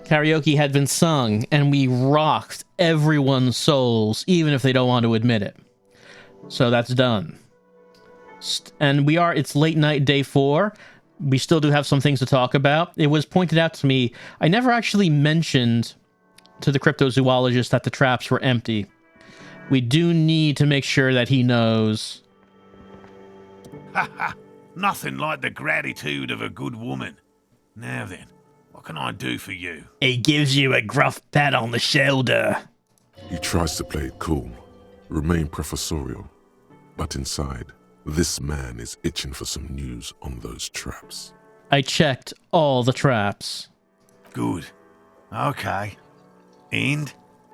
Karaoke had been sung, and we rocked everyone's souls, even if they don't want to admit it. So that's done. And it's late night, day 4. We still do have some things to talk about. It was pointed out to me, I never actually mentioned to the cryptozoologist that the traps were empty. We do need to make sure that he knows. Ha ha! Nothing like the gratitude of a good woman. Now then, what can I do for you? He gives you a gruff pat on the shoulder. He tries to play it cool, remain professorial, but inside, this man is itching for some news on those traps. I checked all the traps. Good. Okay.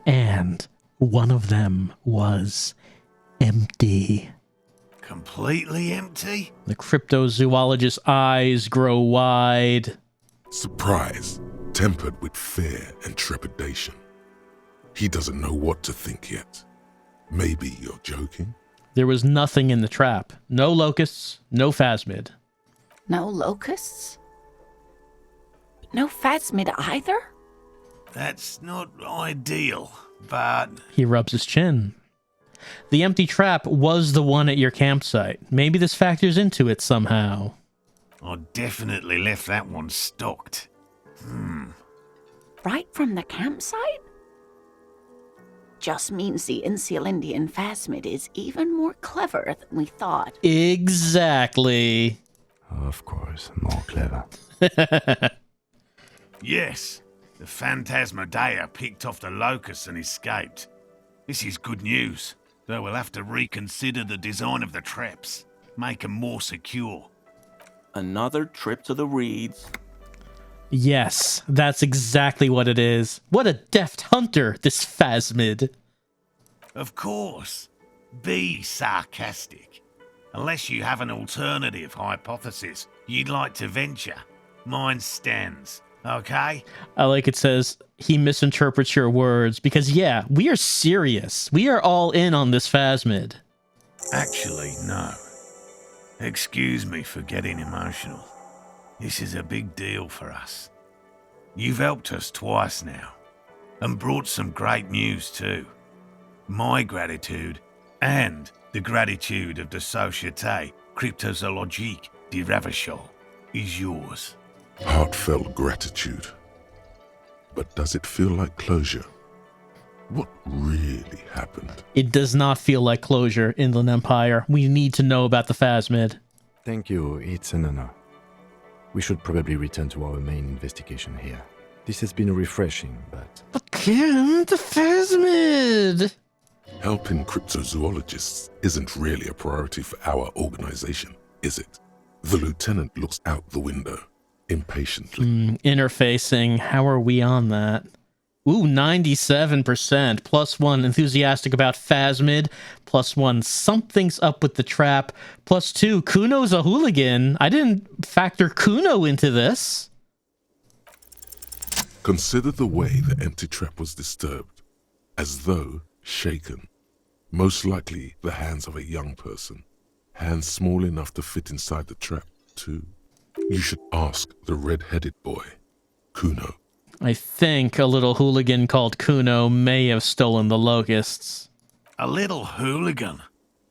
And one of them was empty. Completely empty? The cryptozoologist's eyes grow wide. Surprise, tempered with fear and trepidation. He doesn't know what to think yet. Maybe you're joking? There was nothing in the trap. No locusts, no phasmid. No locusts? No phasmid either? That's not ideal, but... He rubs his chin. The empty trap was the one at your campsite. Maybe this factors into it somehow. I definitely left that one stocked. Right from the campsite? Just means the Insulindian phasmid is even more clever than we thought. Exactly. Of course, more clever. Yes, the Phantasmadeia picked off the locusts and escaped. This is good news, though we'll have to reconsider the design of the traps. Make them more secure. Another trip to the reeds. Yes, that's exactly what it is. What a deft hunter, this phasmid. Of course. Be sarcastic. Unless you have an alternative hypothesis you'd like to venture. Mine stands, okay? I like it says he misinterprets your words because, yeah, we are serious. We are all in on this phasmid. Actually, no. Excuse me for getting emotional. This is a big deal for us. You've helped us twice now, and brought some great news too. My gratitude, and the gratitude of the Société Cryptozoologique de Ravachol, is yours. Heartfelt gratitude. But does it feel like closure? What really happened? It does not feel like closure, Inland Empire. We need to know about the phasmid. Thank you, it's an honor. We should probably return to our main investigation here. This has been refreshing, but... Again, the phasmid! Helping cryptozoologists isn't really a priority for our organization, is it? The lieutenant looks out the window, impatiently. Interfacing. How are we on that? Ooh, 97%. +1 enthusiastic about phasmid. +1 something's up with the trap. +2 Kuno's a hooligan. I didn't factor Kuno into this. Consider the way the empty trap was disturbed, as though shaken. Most likely the hands of a young person. Hands small enough to fit inside the trap, too. You should ask the red-headed boy, Kuno. I think a little hooligan called Kuno may have stolen the locusts. A little hooligan?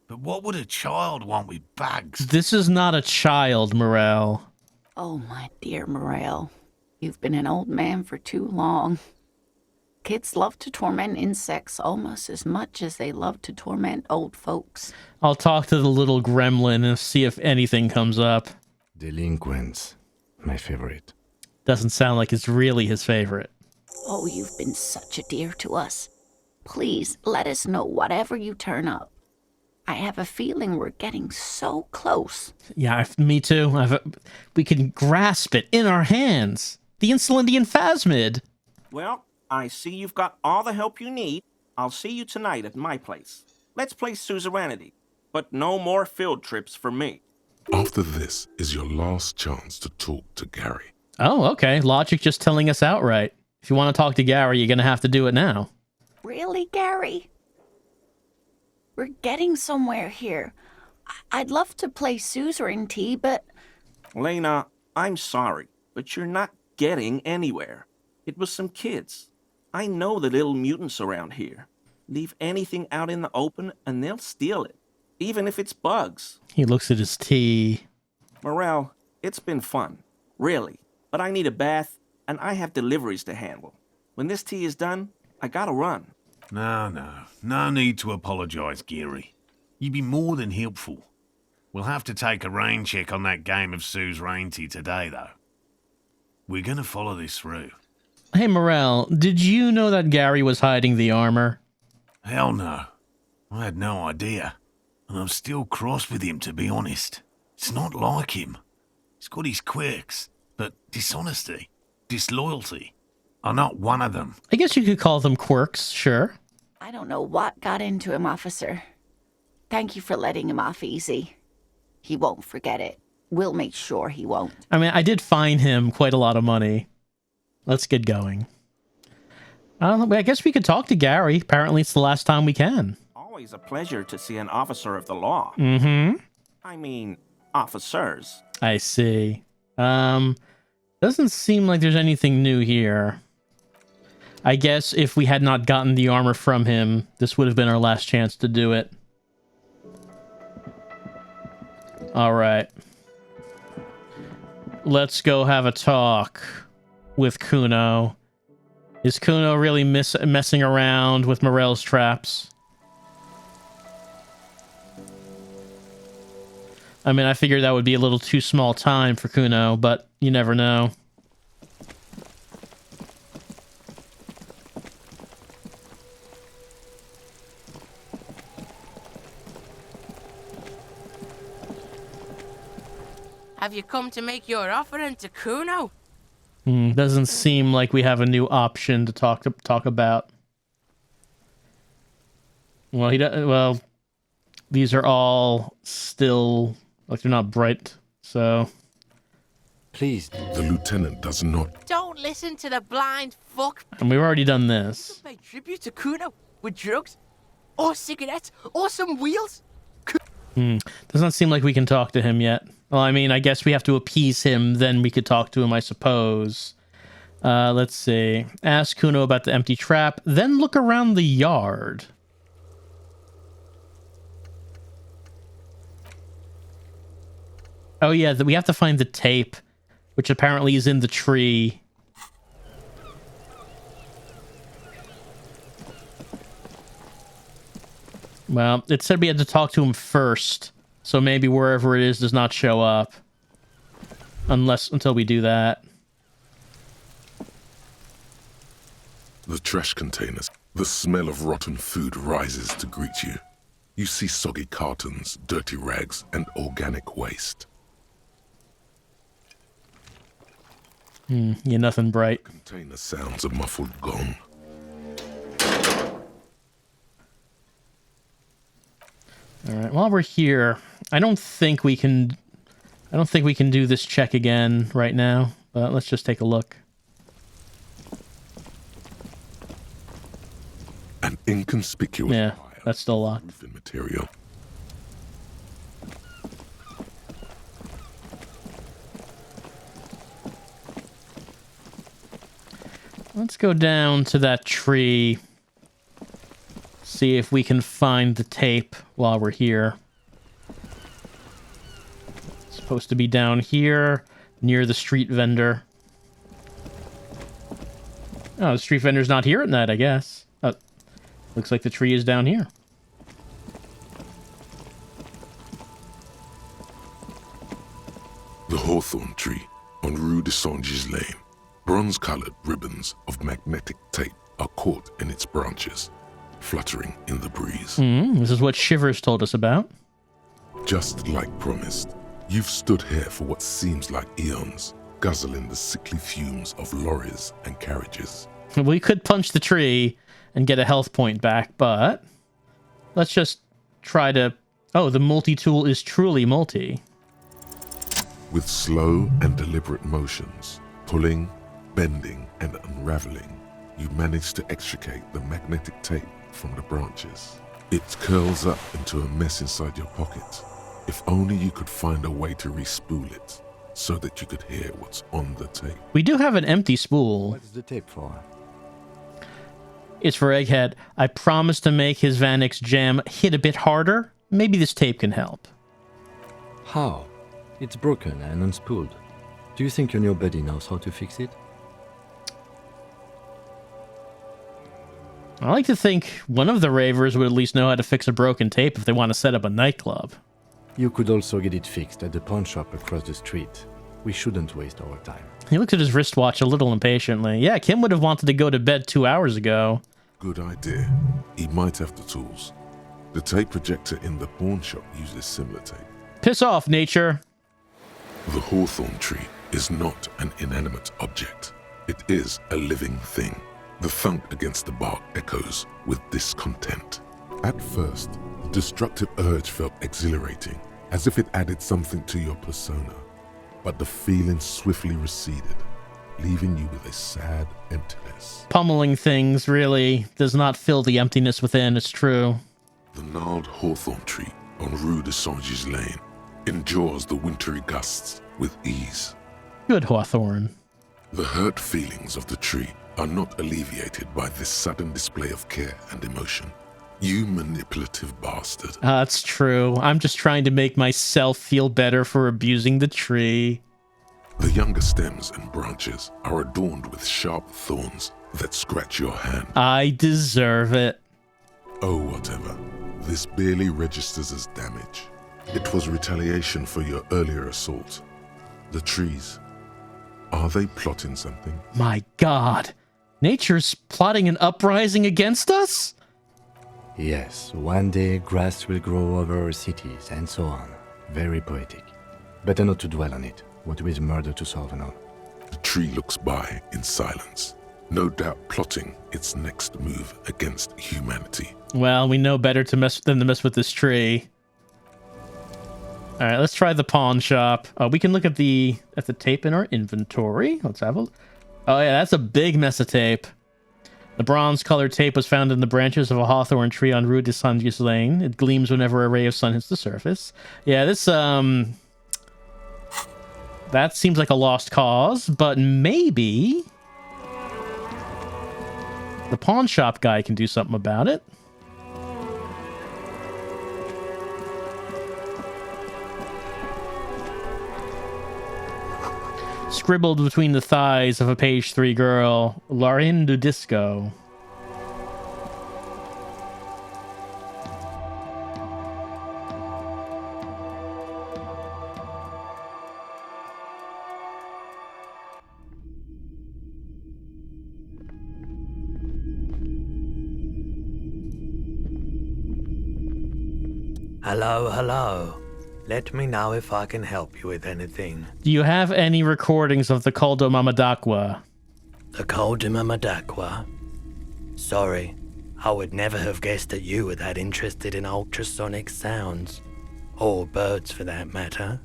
But what would a child want with bags? This is not a child, Morel. Oh, my dear Morel. You've been an old man for too long. Kids love to torment insects almost as much as they love to torment old folks. I'll talk to the little gremlin and see if anything comes up. Delinquents. My favorite. Doesn't sound like it's really his favorite. Oh, you've been such a dear to us. Please, let us know whatever you turn up. I have a feeling we're getting so close. Yeah, me too. We can grasp it in our hands. The Insulindian phasmid. Well, I see you've got all the help you need. I'll see you tonight at my place. Let's play suzerainty, but no more field trips for me. After this is your last chance to talk to Gary. Oh, okay. Logic just telling us outright. If you want to talk to Gary, you're going to have to do it now. Really, Gary? We're getting somewhere here. I'd love to play suzerainty, but... Lena, I'm sorry, but you're not getting anywhere. It was some kids. I know the little mutants around here. Leave anything out in the open and they'll steal it, even if it's bugs. He looks at his tea. Morel, it's been fun, really. But I need a bath, and I have deliveries to handle. When this tea is done, I gotta run. No need to apologise, Geary. You'd be more than helpful. We'll have to take a rain check on that game of Sue's rain tea today, though. We're gonna follow this through. Hey, Morel, did you know that Gary was hiding the armor? Hell no. I had no idea. And I'm still cross with him, to be honest. It's not like him. He's got his quirks, but dishonesty, disloyalty are not one of them. I guess you could call them quirks, sure. I don't know what got into him, officer. Thank you for letting him off easy. He won't forget it. We'll make sure he won't. I mean, I did fine him quite a lot of money. Let's get going. I guess we could talk to Gary. Apparently it's the last time we can. Always a pleasure to see an officer of the law. Mm-hmm. I mean, officers. I see. Doesn't seem like there's anything new here. I guess if we had not gotten the armor from him, this would have been our last chance to do it. Alright. Let's go have a talk with Kuno. Is Kuno really messing around with Morel's traps? I mean, I figured that would be a little too small time for Kuno, but you never know. Have you come to make your offering to Kuno? Doesn't seem like we have a new option to talk about. Well, these are all still like they're not bright, so. Please. The lieutenant does not. Don't listen to the blind fuck. And we've already done this. Pay tribute to Kuno with drugs, or cigarettes, or some wheels. Does not seem like we can talk to him yet. Well, I mean, I guess we have to appease him, then we could talk to him, I suppose. Let's see. Ask Kuno about the empty trap, then look around the yard. Oh yeah, we have to find the tape, which apparently is in the tree. Well, it said we had to talk to him first, so maybe wherever it is does not show up. Until we do that. The trash containers. The smell of rotten food rises to greet you. You see soggy cartons, dirty rags, and organic waste. Yeah, nothing bright. Container sounds a muffled gong. All right. While we're here, I don't think we can do this check again right now. But let's just take a look. An inconspicuous Yeah, pile that's still locked. of roofing material. Let's go down to that tree. See if we can find the tape while we're here. It's supposed to be down here, near the street vendor. Oh, the street vendor's not here at night, I guess. Oh, looks like the tree is down here. The hawthorn tree on Rue de Saint-Gislain. Bronze-colored ribbons of magnetic tape are caught in its branches, fluttering in the breeze. This is what Shivers told us about. Just like promised, you've stood here for what seems like eons, guzzling the sickly fumes of lorries and carriages. We could punch the tree and get a health point back, but let's just try to... Oh, the multi-tool is truly multi. With slow and deliberate motions, pulling, bending, and unraveling, you manage to extricate the magnetic tape from the branches. It curls up into a mess inside your pocket. If only you could find a way to respool it, so that you could hear what's on the tape. We do have an empty spool. What's the tape for? It's for Egghead. I promised to make his Vanix jam hit a bit harder. Maybe this tape can help. How? It's broken and unspooled. Do you think your new buddy knows how to fix it? I like to think one of the ravers would at least know how to fix a broken tape if they want to set up a nightclub. You could also get it fixed at the pawn shop across the street. We shouldn't waste our time. He looks at his wristwatch a little impatiently. Yeah, Kim would have wanted to go to bed 2 hours ago. Good idea. He might have the tools. The tape projector in the pawn shop uses similar tape. Piss off, nature. The hawthorn tree is not an inanimate object. It is a living thing. The thunk against the bark echoes with discontent. At first, the destructive urge felt exhilarating, as if it added something to your persona. But the feeling swiftly receded, leaving you with a sad emptiness. Pummeling things really does not fill the emptiness within, it's true. The gnarled hawthorn tree on Rue de Saint-Gilles Lane endures the wintry gusts with ease. Good Hawthorne. The hurt feelings of the tree are not alleviated by this sudden display of care and emotion. You manipulative bastard. That's true. I'm just trying to make myself feel better for abusing the tree. The younger stems and branches are adorned with sharp thorns that scratch your hand. I deserve it. Oh, whatever. This barely registers as damage. It was retaliation for your earlier assault. The trees, are they plotting something? My God. Nature's plotting an uprising against us? Yes, one day grass will grow over our cities, and so on. Very poetic. Better not to dwell on it. What with murder to solve and all. The tree looks by in silence, no doubt plotting its next move against humanity. Well, we know better than to mess with this tree. All right, let's try the pawn shop. We can look at the tape in our inventory. Let's have a. Oh yeah, that's a big mess of tape. The bronze-colored tape was found in the branches of a hawthorn tree on Rue de Saint-Gilles Lane. It gleams whenever a ray of sun hits the surface. Yeah, this that seems like a lost cause, but maybe the pawn shop guy can do something about it. Scribbled between the thighs of a page 3 girl, Lauren du Disco. Hello, hello. Let me know if I can help you with anything. Do you have any recordings of the Caldo Mamadakwa? The Caldo Mamadakwa? Sorry, I would never have guessed that you were that interested in ultrasonic sounds. Or birds, for that matter.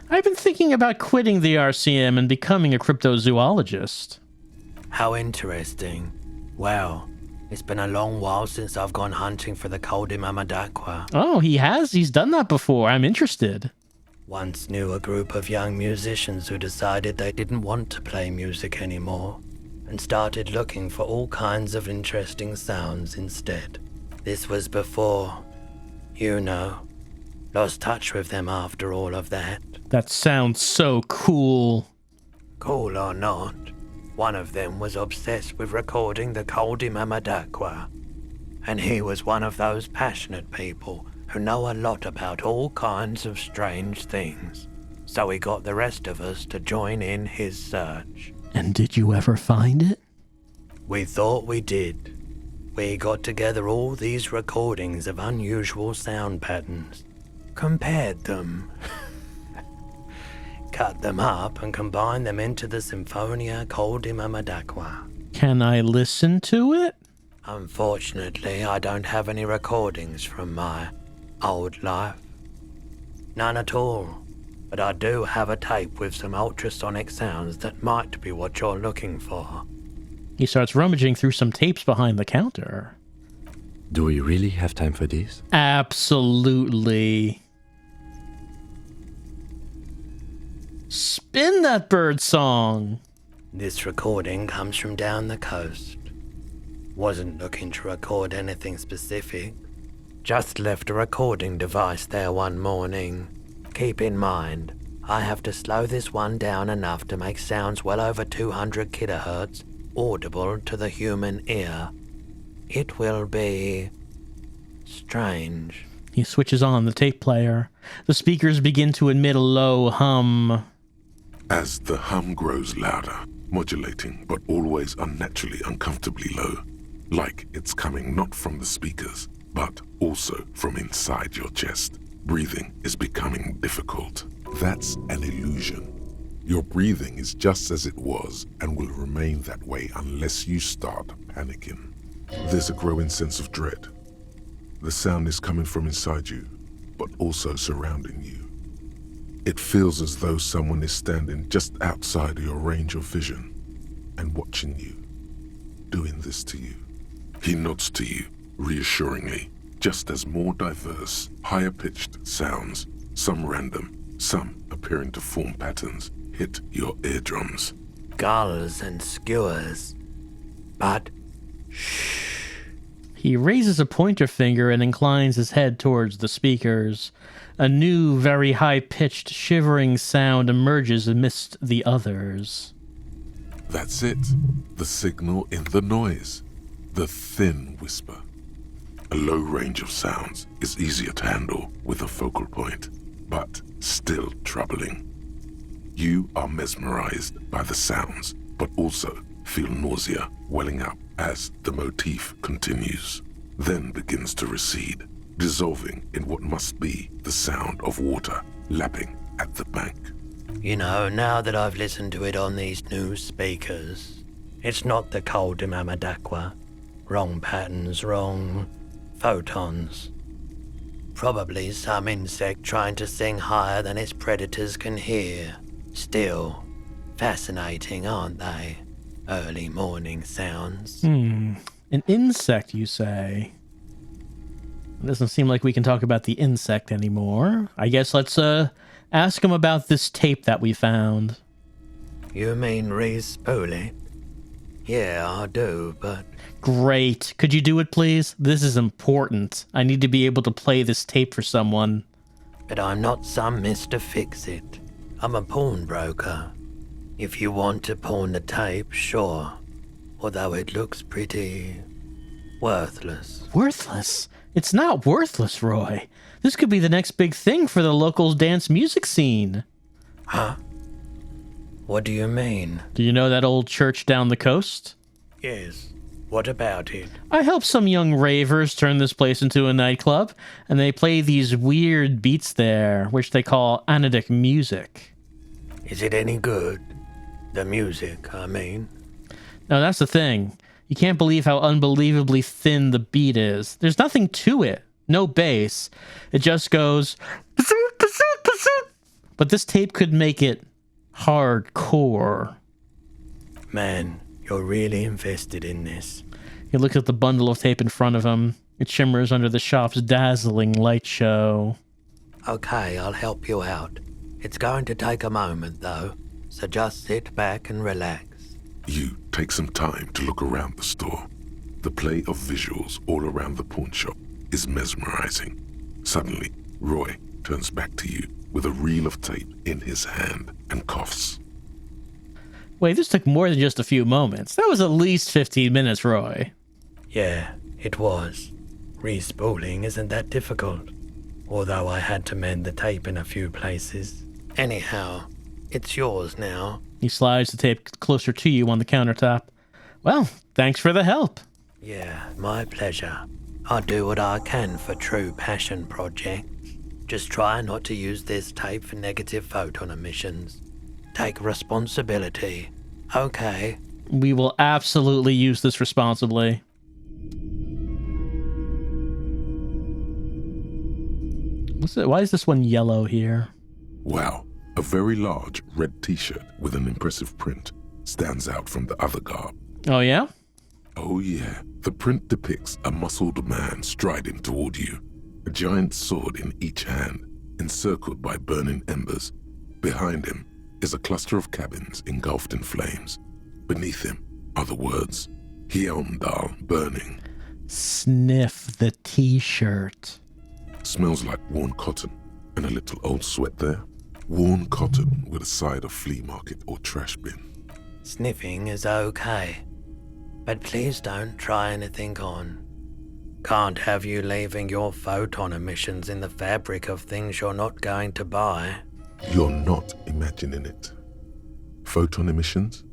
I've been thinking about quitting the RCM and becoming a cryptozoologist. How interesting. Well, it's been a long while since I've gone hunting for the Caldo Mamadakwa. Oh, he has? He's done that before. I'm interested. Once knew a group of young musicians who decided they didn't want to play music anymore and started looking for all kinds of interesting sounds instead. This was before, you know, lost touch with them after all of that. That sounds so cool. Cool or not, one of them was obsessed with recording the Caldo Mamadakwa. And he was one of those passionate people who know a lot about all kinds of strange things. So he got the rest of us to join in his search. And did you ever find it? We thought we did. We got together all these recordings of unusual sound patterns, compared them, cut them up and combined them into the Symphonia Caldo Mamadakwa. Can I listen to it? Unfortunately, I don't have any recordings from my old life. None at all. But I do have a tape with some ultrasonic sounds that might be what you're looking for. He starts rummaging through some tapes behind the counter. Do we really have time for this? Spin that bird song. This recording comes from down the coast. Wasn't looking to record anything specific. Just left a recording device there one morning. Keep in mind, I have to slow this one down enough to make sounds well over 200 kilohertz audible to the human ear. It will be strange. He switches on the tape player. The speakers begin to emit a low hum. As the hum grows louder, modulating but always unnaturally uncomfortably low, like it's coming not from the speakers, but also from inside your chest. Breathing is becoming difficult. That's an illusion. Your breathing is just as it was and will remain that way unless you start panicking. There's a growing sense of dread. The sound is coming from inside you, but also surrounding you. It feels as though someone is standing just outside of your range of vision and watching you, doing this to you. He nods to you, reassuringly, just as more diverse, higher-pitched sounds, some random, some appearing to form patterns, hit your eardrums. Gulls and skewers. But He raises a pointer finger and inclines his head towards the speakers. A new, very high-pitched, shivering sound emerges amidst the others. That's it. The signal in the noise. The thin whisper. A low range of sounds is easier to handle with a focal point, but still troubling. You are mesmerized by the sounds, but also feel nausea welling up as the motif continues, then begins to recede, dissolving in what must be the sound of water lapping at the bank. you know, now that I've listened to it on these new speakers, it's not the cold Imamadakwa. Wrong patterns, wrong photons. Probably some insect trying to sing higher than its predators can hear. Still, fascinating, aren't they? Early morning sounds. An insect, you say? It doesn't seem like we can talk about the insect anymore. I guess let's ask him about this tape that we found. You mean re-spool it? Yeah, I do, but Great. Could you do it, please? This is important. I need to be able to play this tape for someone. I'm not some Mr. Fix-It. I'm a pawnbroker. If you want to pawn the tape, sure. Although it looks pretty worthless. Worthless? It's not worthless, Roy. This could be the next big thing for the local dance music scene. Huh? What do you mean? Do you know that old church down the coast? Yes. What about it? I helped some young ravers turn this place into a nightclub, and they play these weird beats there, which they call anodic music. Is it any good? The music, I mean. Now, that's the thing. You can't believe how unbelievably thin the beat is. There's nothing to it. No bass. It just goes... But this tape could make it hardcore. Man, you're really invested in this. He looks at the bundle of tape in front of him. It shimmers under the shop's dazzling light show. Okay, I'll help you out. It's going to take a moment, though, so just sit back and relax. You take some time to look around the store. The play of visuals all around the pawn shop is mesmerizing. Suddenly, Roy turns back to you with a reel of tape in his hand and coughs. Wait, this took more than just a few moments. That was at least 15 minutes, Roy. Yeah, it was. Respooling isn't that difficult. Although I had to mend the tape in a few places. Anyhow, it's yours now. He slides the tape closer to you on the countertop. Well, thanks for the help. Yeah, my pleasure. I'll do what I can for true passion projects. Just try not to use this tape for negative photon emissions. Take responsibility. Okay. We will absolutely use this responsibly. Why is this one yellow here? Wow, a very large red t-shirt with an impressive print stands out from the other garb. Oh, yeah? Oh yeah, the print depicts a muscled man striding toward you, a giant sword in each hand, encircled by burning embers. Behind him, is a cluster of cabins engulfed in flames. Beneath him are the words, Hjelmdal burning. Sniff the t-shirt. Smells like worn cotton and a little old sweat there. Worn cotton with a side of flea market or trash bin. Sniffing is okay, but please don't try anything on. Can't have you leaving your photon emissions in the fabric of things you're not going to buy. You're not imagining it. Photon emissions?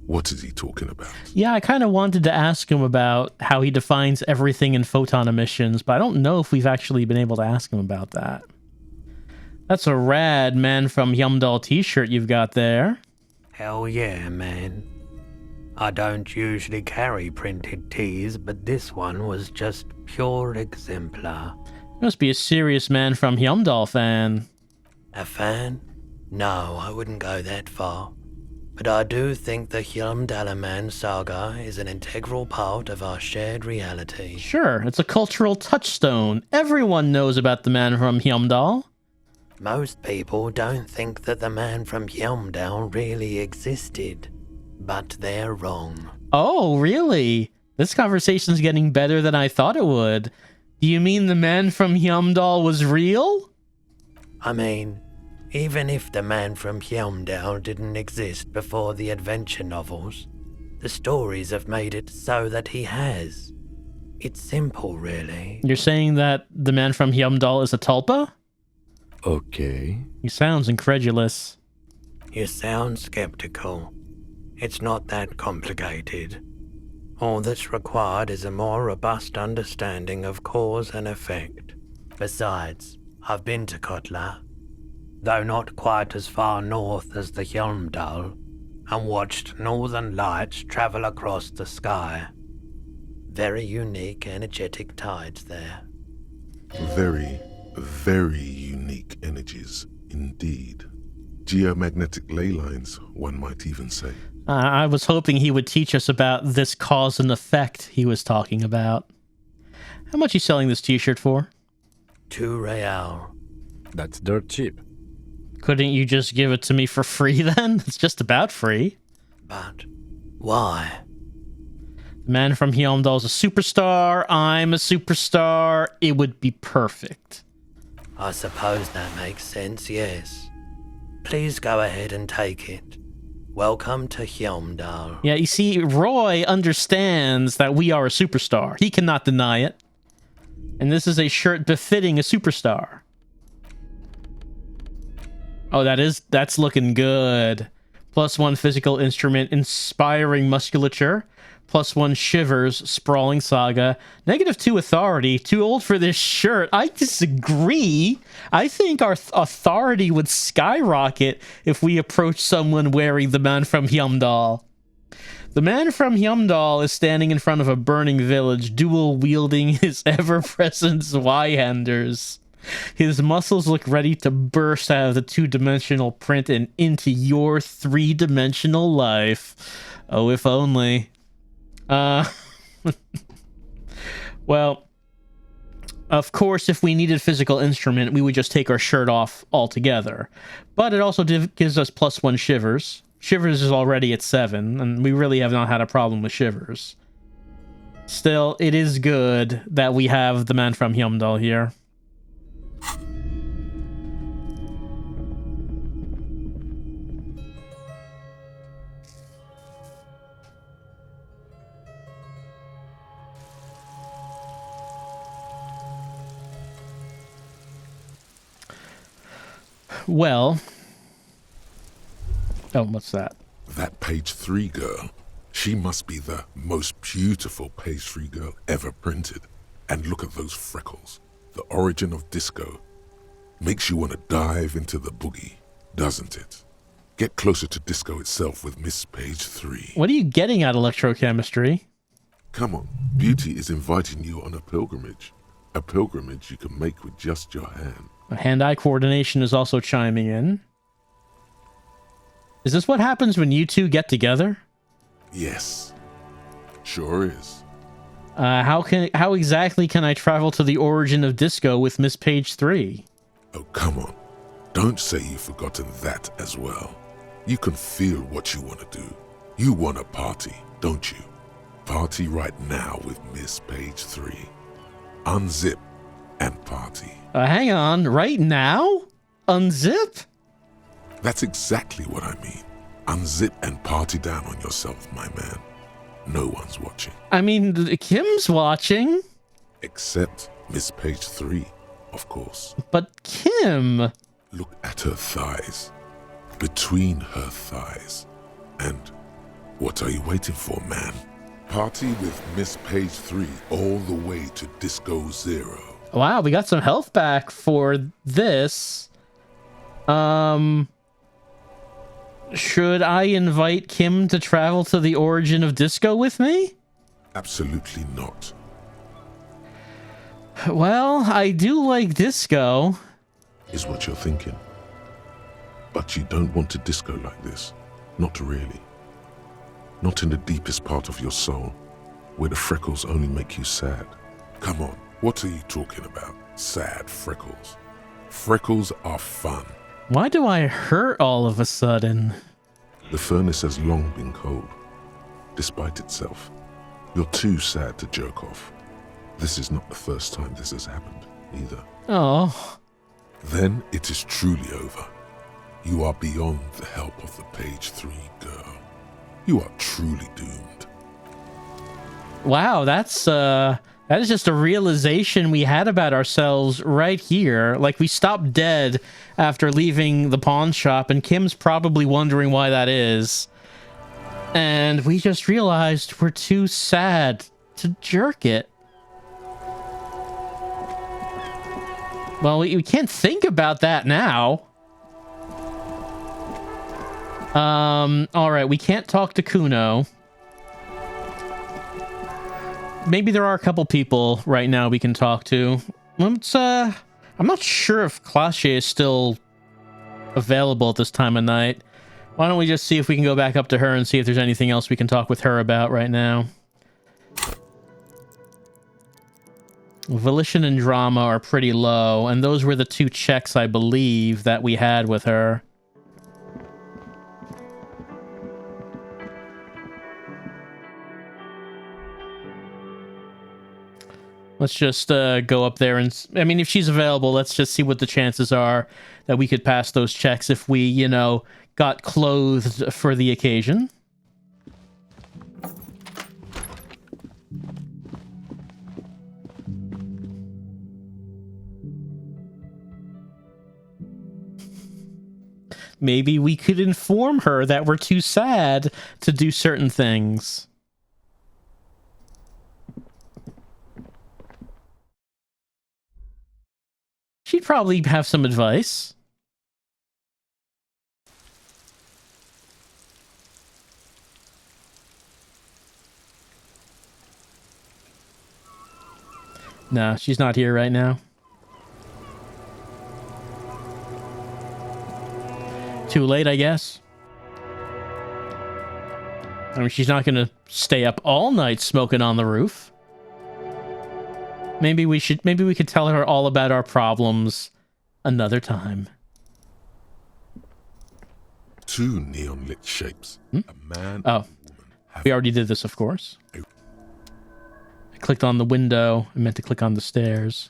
What is he talking about? Yeah, I kind of wanted to ask him about how he defines everything in photon emissions, but I don't know if we've actually been able to ask him about that. That's a rad Man from Hjelmdal t-shirt you've got there. Hell yeah, man. I don't usually carry printed tees, but this one was just pure exemplar. You must be a serious Man from Hjelmdal fan. A fan? No, I wouldn't go that far. But I do think the Hjelmdalaman saga is an integral part of our shared reality. Sure, it's a cultural touchstone. Everyone knows about the Man from Hjelmdal. Most people don't think that the man from Hjelmdal really existed, but they're wrong. Oh, really? This conversation's getting better than I thought it would. Do you mean the Man from Hjelmdal was real? I mean, even if the man from Hjelmdal didn't exist before the adventure novels, the stories have made it so that he has. It's simple, really. You're saying that the Man from Hjelmdal is a tulpa? Okay. He sounds incredulous. You sound skeptical. It's not that complicated. All that's required is a more robust understanding of cause and effect. Besides, I've been to Kotla, though not quite as far north as the Hjelmdal, and watched northern lights travel across the sky. Very unique, energetic tides there. Very, very unique energies indeed. Geomagnetic ley lines, one might even say. I was hoping he would teach us about this cause and effect he was talking about. How much are you selling this t-shirt for? 2 real. That's dirt cheap. Couldn't you just give it to me for free then? It's just about free. But why? The Man from Hjelmdal's a superstar. I'm a superstar. It would be perfect. I suppose that makes sense, yes. Please go ahead and take it. Welcome to Hjelmdal. Yeah, you see, Roy understands that we are a superstar. He cannot deny it. And this is a shirt befitting a superstar. Oh, that's looking good. +1 physical instrument, inspiring musculature. +1 shivers, sprawling saga. -2 authority, too old for this shirt. I disagree. I think our authority would skyrocket if we approach someone wearing the Man from Hjelmdal. The Man from Hjelmdal is standing in front of a burning village, dual-wielding his ever-present Zweihanders. His muscles look ready to burst out of the 2-dimensional print and into your 3-dimensional life. Oh, if only. Well, of course, if we needed physical instrument, we would just take our shirt off altogether. But it also gives us +1 shivers. Shivers is already at 7, and we really have not had a problem with shivers. Still, it is good that we have the Man from Hjelmdal here. Well, oh, what's that? That page 3 girl. She must be the most beautiful page 3 girl ever printed. And look at those freckles. The origin of disco. Makes you want to dive into the boogie, doesn't it? Get closer to disco itself with Miss Page 3. What are you getting at, electrochemistry? Come on, beauty is inviting you on a pilgrimage. A pilgrimage you can make with just your hand. Hand-eye coordination is also chiming in. Is this what happens when you two get together? Yes, sure is. How exactly can I travel to the origin of disco with Miss Page 3? Oh, come on. Don't say you've forgotten that as well. You can feel what you want to do. You want to party, don't you? Party right now with Miss Page 3. Unzip and party. Hang on, right now? Unzip? That's exactly what I mean. Unzip and party down on yourself, my man. No one's watching. I mean, Kim's watching. Except Miss Page 3, of course. But Kim... Look at her thighs. Between her thighs. And what are you waiting for, man? Party with Miss Page 3 all the way to Disco Zero. Wow, we got some health back for this. Should I invite Kim to travel to the origin of disco with me? Absolutely not. Well, I do like disco. Is what you're thinking. But you don't want to disco like this. Not really. Not in the deepest part of your soul, where the freckles only make you sad. Come on, what are you talking about? Sad freckles. Freckles are fun. Why do I hurt all of a sudden? The furnace has long been cold, despite itself. You're too sad to jerk off. This is not the first time this has happened, either. Oh. Then it is truly over. You are beyond the help of the Page 3 girl. You are truly doomed. Wow, that is just a realization we had about ourselves right here. Like, we stopped dead after leaving the pawn shop, and Kim's probably wondering why that is. And we just realized we're too sad to jerk it. Well, we can't think about that now. Alright, we can't talk to Kuno. Maybe there are a couple people right now we can talk to. Let's, I'm not sure if Klashe is still available at this time of night. Why don't we just see if we can go back up to her and see if there's anything else we can talk with her about right now. Volition and drama are pretty low, and those were the two checks, I believe, that we had with her. Let's just go up there and... I mean, if she's available, let's just see what the chances are that we could pass those checks if we, you know, got clothed for the occasion. Maybe we could inform her that we're too sad to do certain things. She'd probably have some advice. Nah, she's not here right now. Too late, I guess. I mean, she's not gonna stay up all night smoking on the roof. Maybe we could tell her all about our problems another time. Two neon lit shapes. A man and a woman. We already did this, of course. I clicked on the window. I meant to click on the stairs.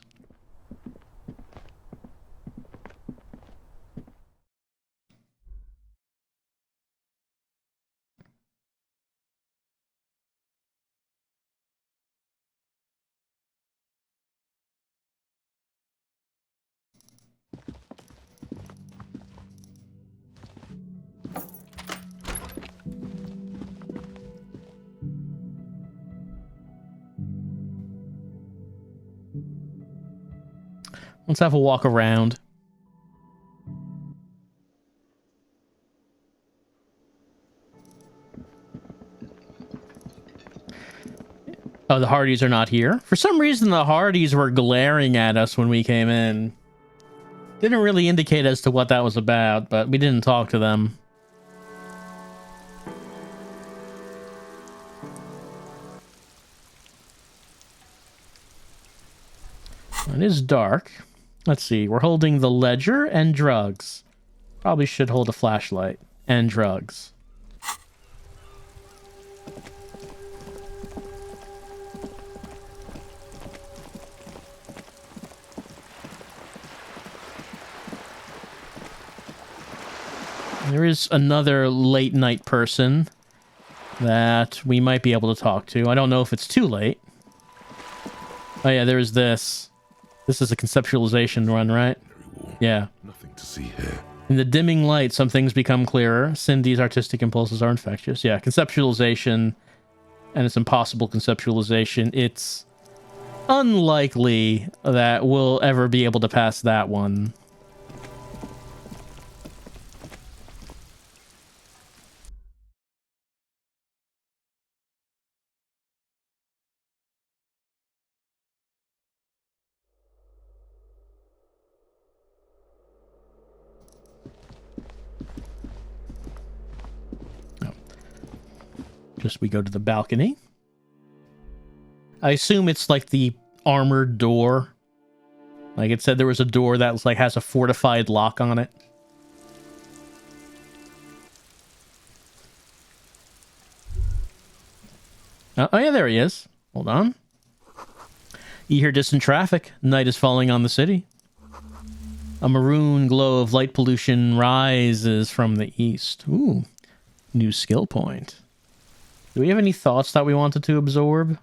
Let's have a walk around. Oh, the Hardys are not here. For some reason, the Hardys were glaring at us when we came in. Didn't really indicate as to what that was about, but we didn't talk to them. It is dark. Let's see. We're holding the ledger and drugs. Probably should hold a flashlight and drugs. There is another late night person that we might be able to talk to. I don't know if it's too late. Oh yeah, there's this. This is a conceptualization run, right? Yeah. Nothing to see here. In the dimming light, some things become clearer. Cindy's artistic impulses are infectious. Yeah, conceptualization, and it's impossible conceptualization. It's unlikely that we'll ever be able to pass that one. Just we go to the balcony. I assume it's like the armored door. Like it said there was a door that was like has a fortified lock on it. Oh yeah, there he is. Hold on. You hear distant traffic. Night is falling on the city. A maroon glow of light pollution rises from the east. Ooh, new skill point. Do we have any thoughts that we wanted to absorb?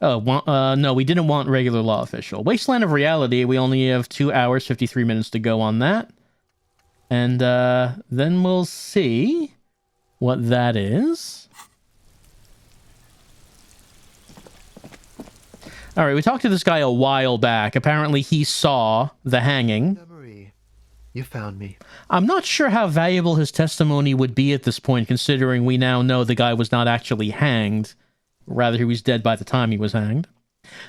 Oh, no, we didn't want regular law official. Wasteland of Reality, we only have 2 hours, 53 minutes to go on that. And then we'll see what that is. All right, we talked to this guy a while back. Apparently he saw the hanging. You found me. I'm not sure how valuable his testimony would be at this point, considering we now know the guy was not actually hanged. Rather, he was dead by the time he was hanged.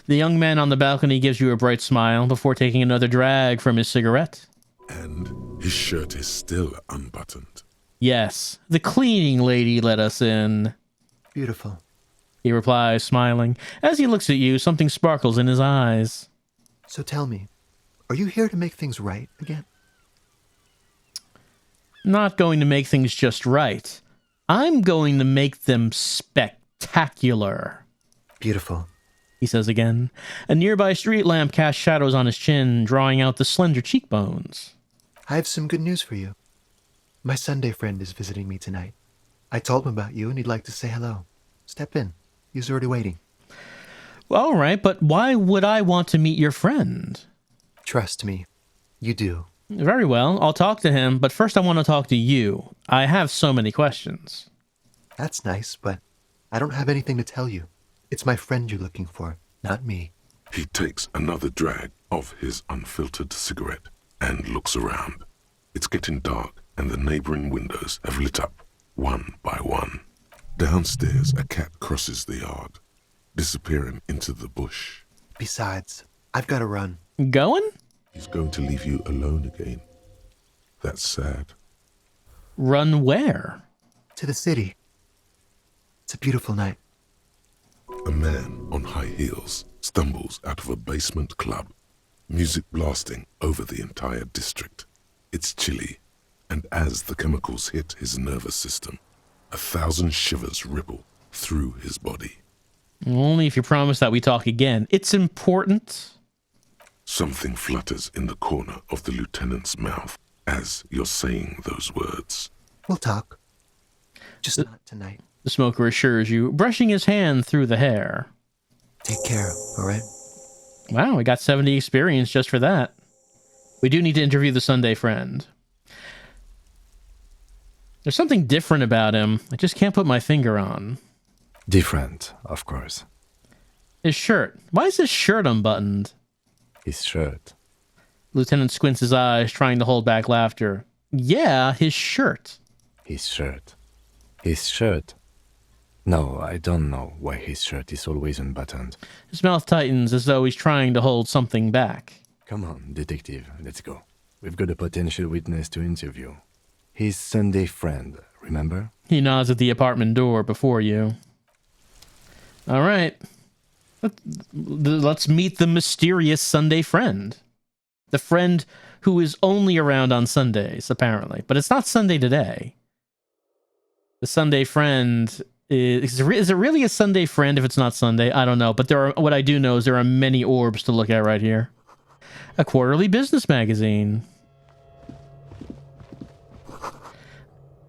The young man on the balcony gives you a bright smile before taking another drag from his cigarette. And his shirt is still unbuttoned. Yes, the cleaning lady let us in. Beautiful. He replies, smiling. As he looks at you, something sparkles in his eyes. So tell me, are you here to make things right again? Not going to make things just right. I'm going to make them spectacular. Beautiful, he says again. A nearby street lamp casts shadows on his chin, drawing out the slender cheekbones. I have some good news for you. My Sunday friend is visiting me tonight. I told him about you and he'd like to say hello. Step in. He's already waiting. Well, all right, but why would I want to meet your friend? Trust me, you do. Very well, I'll talk to him, but first I want to talk to you. I have so many questions. That's nice, but I don't have anything to tell you. It's my friend you're looking for, not me. He takes another drag of his unfiltered cigarette and looks around. It's getting dark, and the neighboring windows have lit up, one by one. Downstairs, a cat crosses the yard, disappearing into the bush. Besides, I've got to run. Going? He's going to leave you alone again. That's sad. Run where? To the city. It's a beautiful night. A man on high heels stumbles out of a basement club, music blasting over the entire district. It's chilly, and as the chemicals hit his nervous system, 1,000 shivers ripple through his body. Only if you promise that we talk again. It's important. Something flutters in the corner of the lieutenant's mouth as you're saying those words. We'll talk. Just not tonight. The smoker assures you, brushing his hand through the hair. Take care, all right? Wow, we got 70 experience just for that. We do need to interview the Sunday friend. There's something different about him. I just can't put my finger on. Different, of course. His shirt. Why is his shirt unbuttoned? His shirt. Lieutenant squints his eyes, trying to hold back laughter. Yeah, his shirt. His shirt. His shirt. No, I don't know why his shirt is always unbuttoned. His mouth tightens as though he's trying to hold something back. Come on, detective, let's go. We've got a potential witness to interview. His Sunday friend, remember? He nods at the apartment door before you. All right. Let's meet the mysterious Sunday friend. The friend who is only around on Sundays, apparently. But it's not Sunday today. The Sunday friend is it really a Sunday friend if it's not Sunday? I don't know. But what I do know is there are many orbs to look at right here. A quarterly business magazine.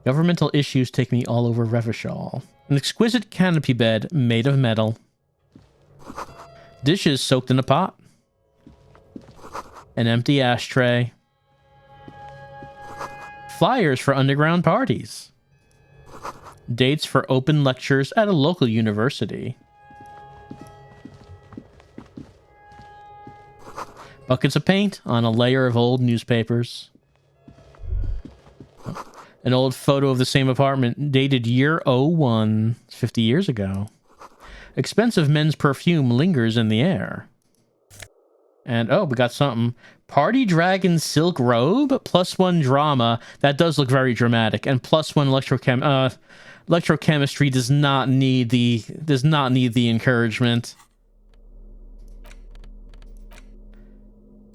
Governmental issues take me all over Revachol. An exquisite canopy bed made of metal. Dishes soaked in a pot. An empty ashtray. Flyers for underground parties. Dates for open lectures at a local university. Buckets of paint on a layer of old newspapers. An old photo of the same apartment dated year 01, 50 years ago. Expensive men's perfume lingers in the air. And, oh, we got something. Party Dragon Silk Robe, +1 drama. That does look very dramatic. And +1 electrochemistry does not need the encouragement.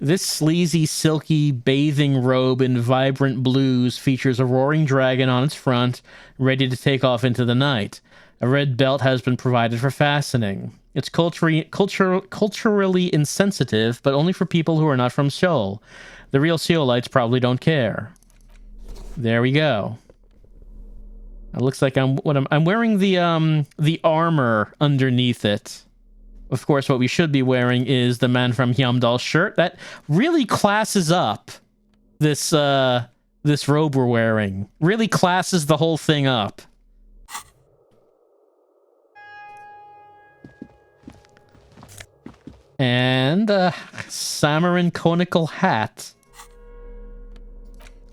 This sleazy, silky bathing robe in vibrant blues features a roaring dragon on its front, ready to take off into the night. A red belt has been provided for fastening. It's culturally insensitive, but only for people who are not from Seoul. The real Seoulites probably don't care. There we go. It looks like I'm wearing the armor underneath it. Of course, what we should be wearing is the Man from Hyamdal shirt. That really classes up this robe we're wearing. Really classes the whole thing up. And a Samarin conical hat.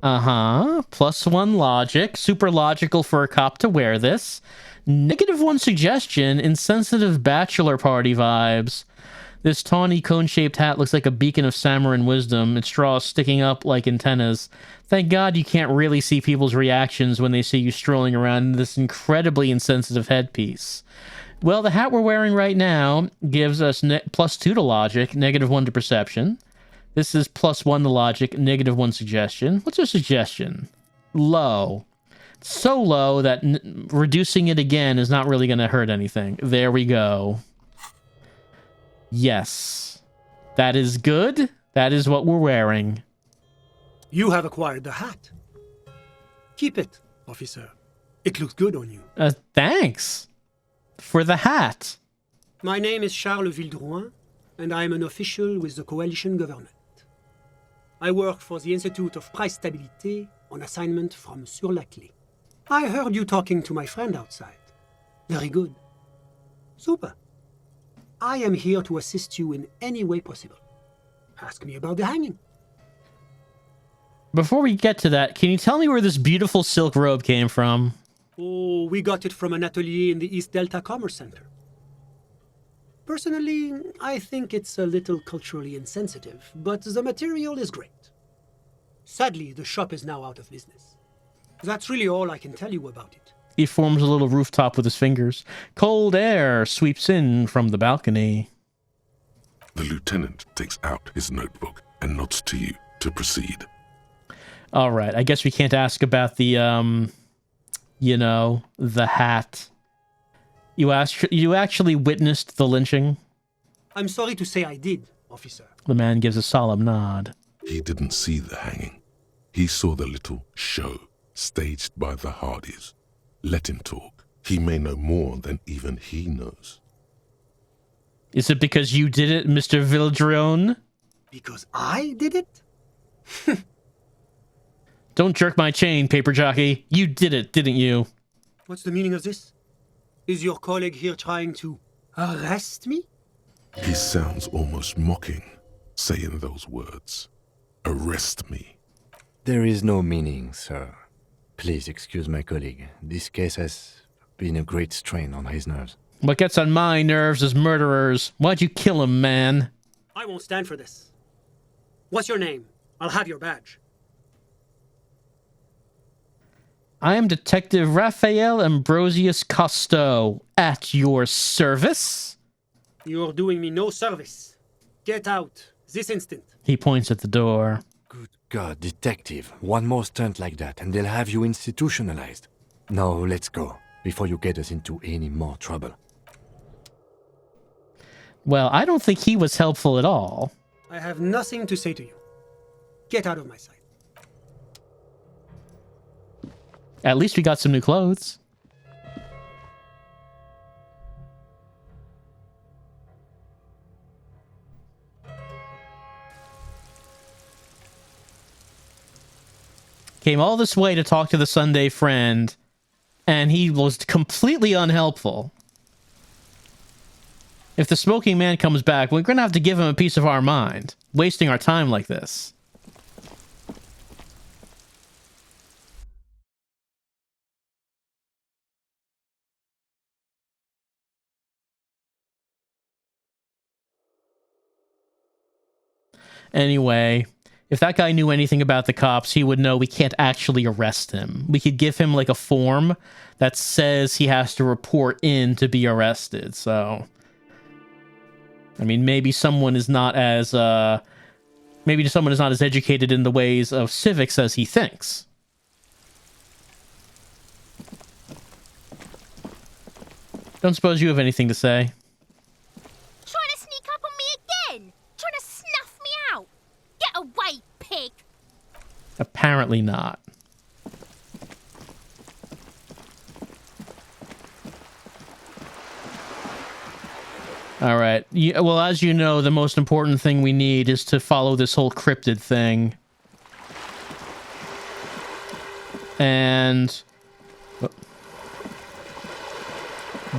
+1 logic. Super logical for a cop to wear this. -1 suggestion. Insensitive bachelor party vibes. This tawny cone-shaped hat looks like a beacon of Samarin wisdom. Its straws sticking up like antennas. Thank God you can't really see people's reactions when they see you strolling around in this incredibly insensitive headpiece. Well, the hat we're wearing right now gives us +2 to logic, -1 to perception. This is +1 to logic, -1 suggestion. What's a suggestion? Low. So low that reducing it again is not really going to hurt anything. There we go. Yes. That is good. That is what we're wearing. You have acquired the hat. Keep it, officer. It looks good on you. Thanks. For the hat. My name is Charles Vildrouin, and I am an official with the coalition government. I work for the Institute of Price Stabilité on assignment from Sur-la-Clé. I heard you talking to my friend outside. Very good. Super. I am here to assist you in any way possible. Ask me about the hanging. Before we get to that, can you tell me where this beautiful silk robe came from? Oh, we got it from an atelier in the East Delta Commerce Center. Personally, I think it's a little culturally insensitive, but the material is great. Sadly, the shop is now out of business. That's really all I can tell you about it. He forms a little rooftop with his fingers. Cold air sweeps in from the balcony. The lieutenant takes out his notebook and nods to you to proceed. All right, I guess we can't ask about the, the hat. You actually witnessed the lynching? I'm sorry to say I did, officer. The man gives a solemn nod. He didn't see the hanging. He saw the little show staged by the Hardys. Let him talk. He may know more than even he knows. Is it because you did it, Mr. Vildron? Because I did it? Don't jerk my chain, paper jockey. You did it, didn't you? What's the meaning of this? Is your colleague here trying to arrest me? He sounds almost mocking, saying those words. Arrest me. There is no meaning, sir. Please excuse my colleague. This case has been a great strain on his nerves. What gets on my nerves is murderers. Why'd you kill him, man? I won't stand for this. What's your name? I'll have your badge. I am Detective Raphael Ambrosius Costo, at your service. You're doing me no service. Get out, This instant. He points at the door. Good God, detective. One more stunt like that, and they'll have you institutionalized. Now, let's go, before you get us into any more trouble. Well, I don't think he was helpful at all. I have nothing to say to you. Get out of my sight. At least we got some new clothes. Came all this way to talk to the Sunday friend, and he was completely unhelpful. If the smoking man comes back, we're going to have to give him a piece of our mind, wasting our time like this. Anyway, if that guy knew anything about the cops, he would know we can't actually arrest him. We could give him like a form that says he has to report in to be arrested. So, I mean, maybe someone is not as educated in the ways of civics as he thinks. Don't suppose you have anything to say? Trying to sneak up on me again? Trying to snuff me out? Get away, pig! Apparently not. All right. Well, as you know, the most important thing we need is to follow this whole cryptid thing. And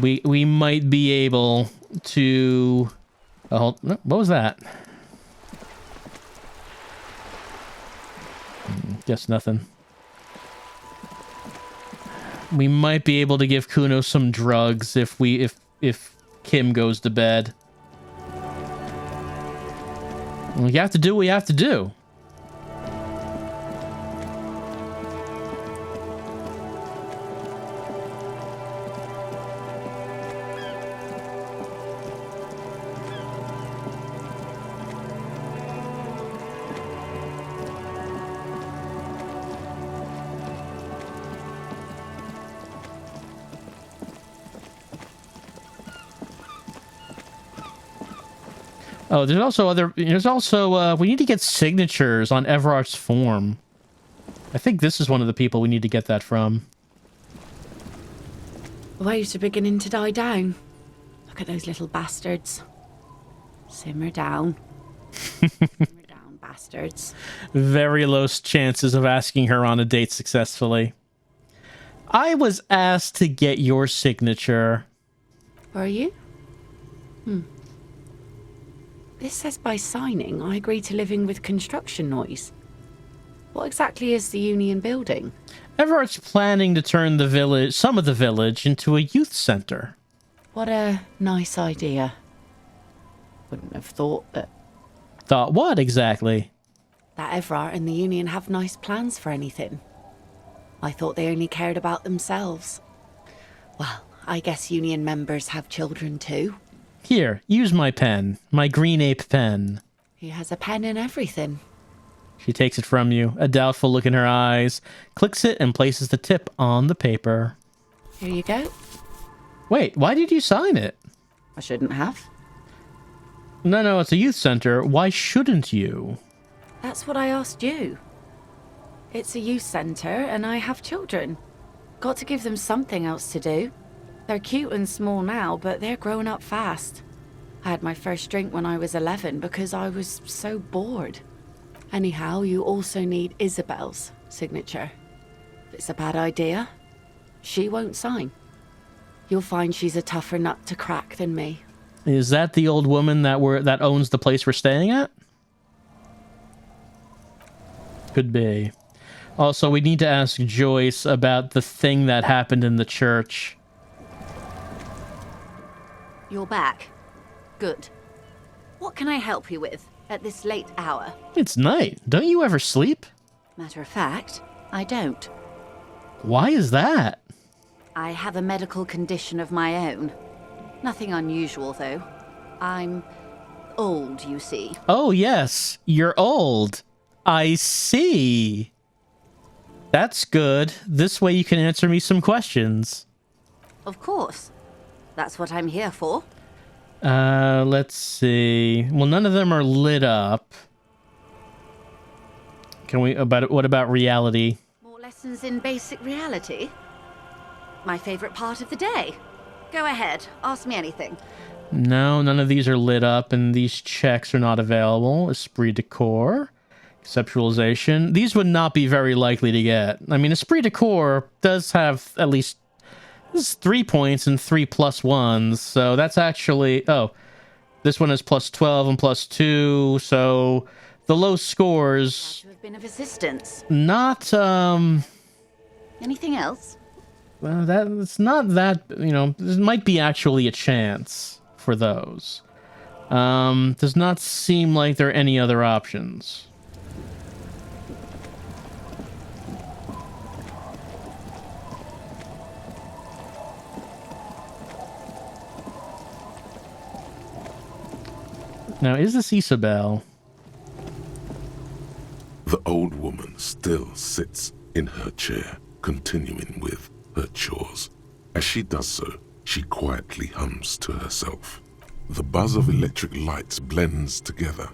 we might be able to... Oh, what was that? Guess nothing. We might be able to give Kuno some drugs if Kim goes to bed. We have to do what we have to do. Oh, there's also we need to get signatures on Everart's form. I think this is one of the people we need to get that from. The waves are beginning to die down. Look at those little bastards. Simmer down. Simmer down, bastards. Very low chances of asking her on a date successfully. I was asked to get your signature. Were you? This says by signing, I agree to living with construction noise. What exactly is the Union building? Everart's planning to turn the village, some of the village, into a youth center. What a nice idea. Wouldn't have thought that... Thought what, exactly? That Everart and the Union have nice plans for anything. I thought they only cared about themselves. Well, I guess Union members have children too. Here, use my pen. My green ape pen. He has a pen in everything. She takes it from you, a doubtful look in her eyes, clicks it, and places the tip on the paper. Here you go. Wait, why did you sign it? I shouldn't have. No, it's a youth center. Why shouldn't you? That's what I asked you. It's a youth center, and I have children. Got to give them something else to do. They're cute and small now, but they're growing up fast. I had my first drink when I was 11 because I was so bored. Anyhow, you also need Isabel's signature. If it's a bad idea, she won't sign. You'll find she's a tougher nut to crack than me. Is that the old woman that owns the place we're staying at? Could be. Also, we need to ask Joyce about the thing that happened in the church. You're back. Good. What can I help you with at this late hour? It's night. Don't you ever sleep? Matter of fact, I don't. Why is that? I have a medical condition of my own. Nothing unusual, though. I'm old, you see. Oh, yes. You're old. I see. That's good. This way you can answer me some questions. Of course. That's what I'm here for. Let's see. Well, none of them are lit up. What about reality? More lessons in basic reality? My favorite part of the day. Go ahead, ask me anything. No, none of these are lit up, and these checks are not available. Esprit de corps, conceptualization. These would not be very likely to get. I mean, esprit de corps does have at least 3 points and 3 +1s, so that's actually... Oh, this one is +12 and +2, so the low scores... To have been of assistance. Not, Anything else? Well, it's not that, there might be actually a chance for those. Does not seem like there are any other options. Now, is this Isabel? The old woman still sits in her chair, continuing with her chores. As she does so, she quietly hums to herself. The buzz of electric lights blends together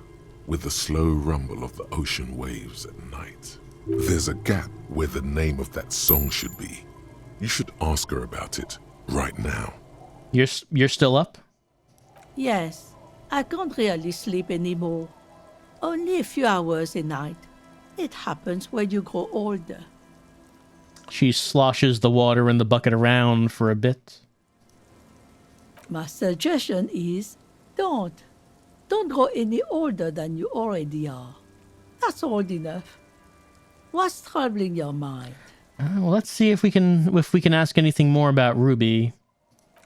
with the slow rumble of the ocean waves at night. There's a gap where the name of that song should be. You should ask her about it right now. You're still up? Yes. I can't really sleep anymore. Only a few hours a night. It happens when you grow older. She sloshes the water in the bucket around for a bit. My suggestion is, don't grow any older than you already are. That's old enough. What's troubling your mind? Well, let's see if we can ask anything more about Ruby.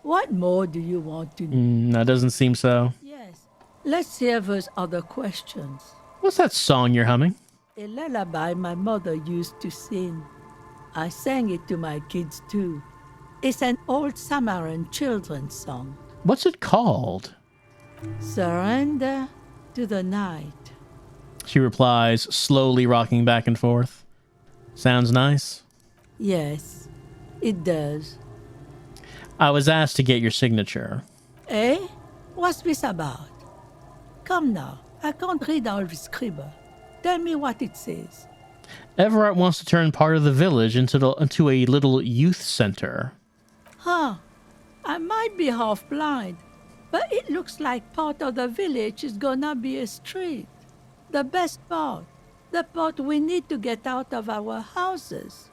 What more do you want to know? That doesn't seem so. Yes. Let's hear those other questions. What's that song you're humming? A lullaby my mother used to sing. I sang it to my kids too. It's an old Samaran children's song. What's it called? Surrender to the night. She replies, slowly rocking back and forth. Sounds nice. Yes, it does. I was asked to get your signature. Eh? What's this about? Come now, I can't read all this scribble. Tell me what it says. Everett wants to turn part of the village into a little youth center. Huh. I might be half blind, but it looks like part of the village is gonna be a street. The best part. The part we need to get out of our houses.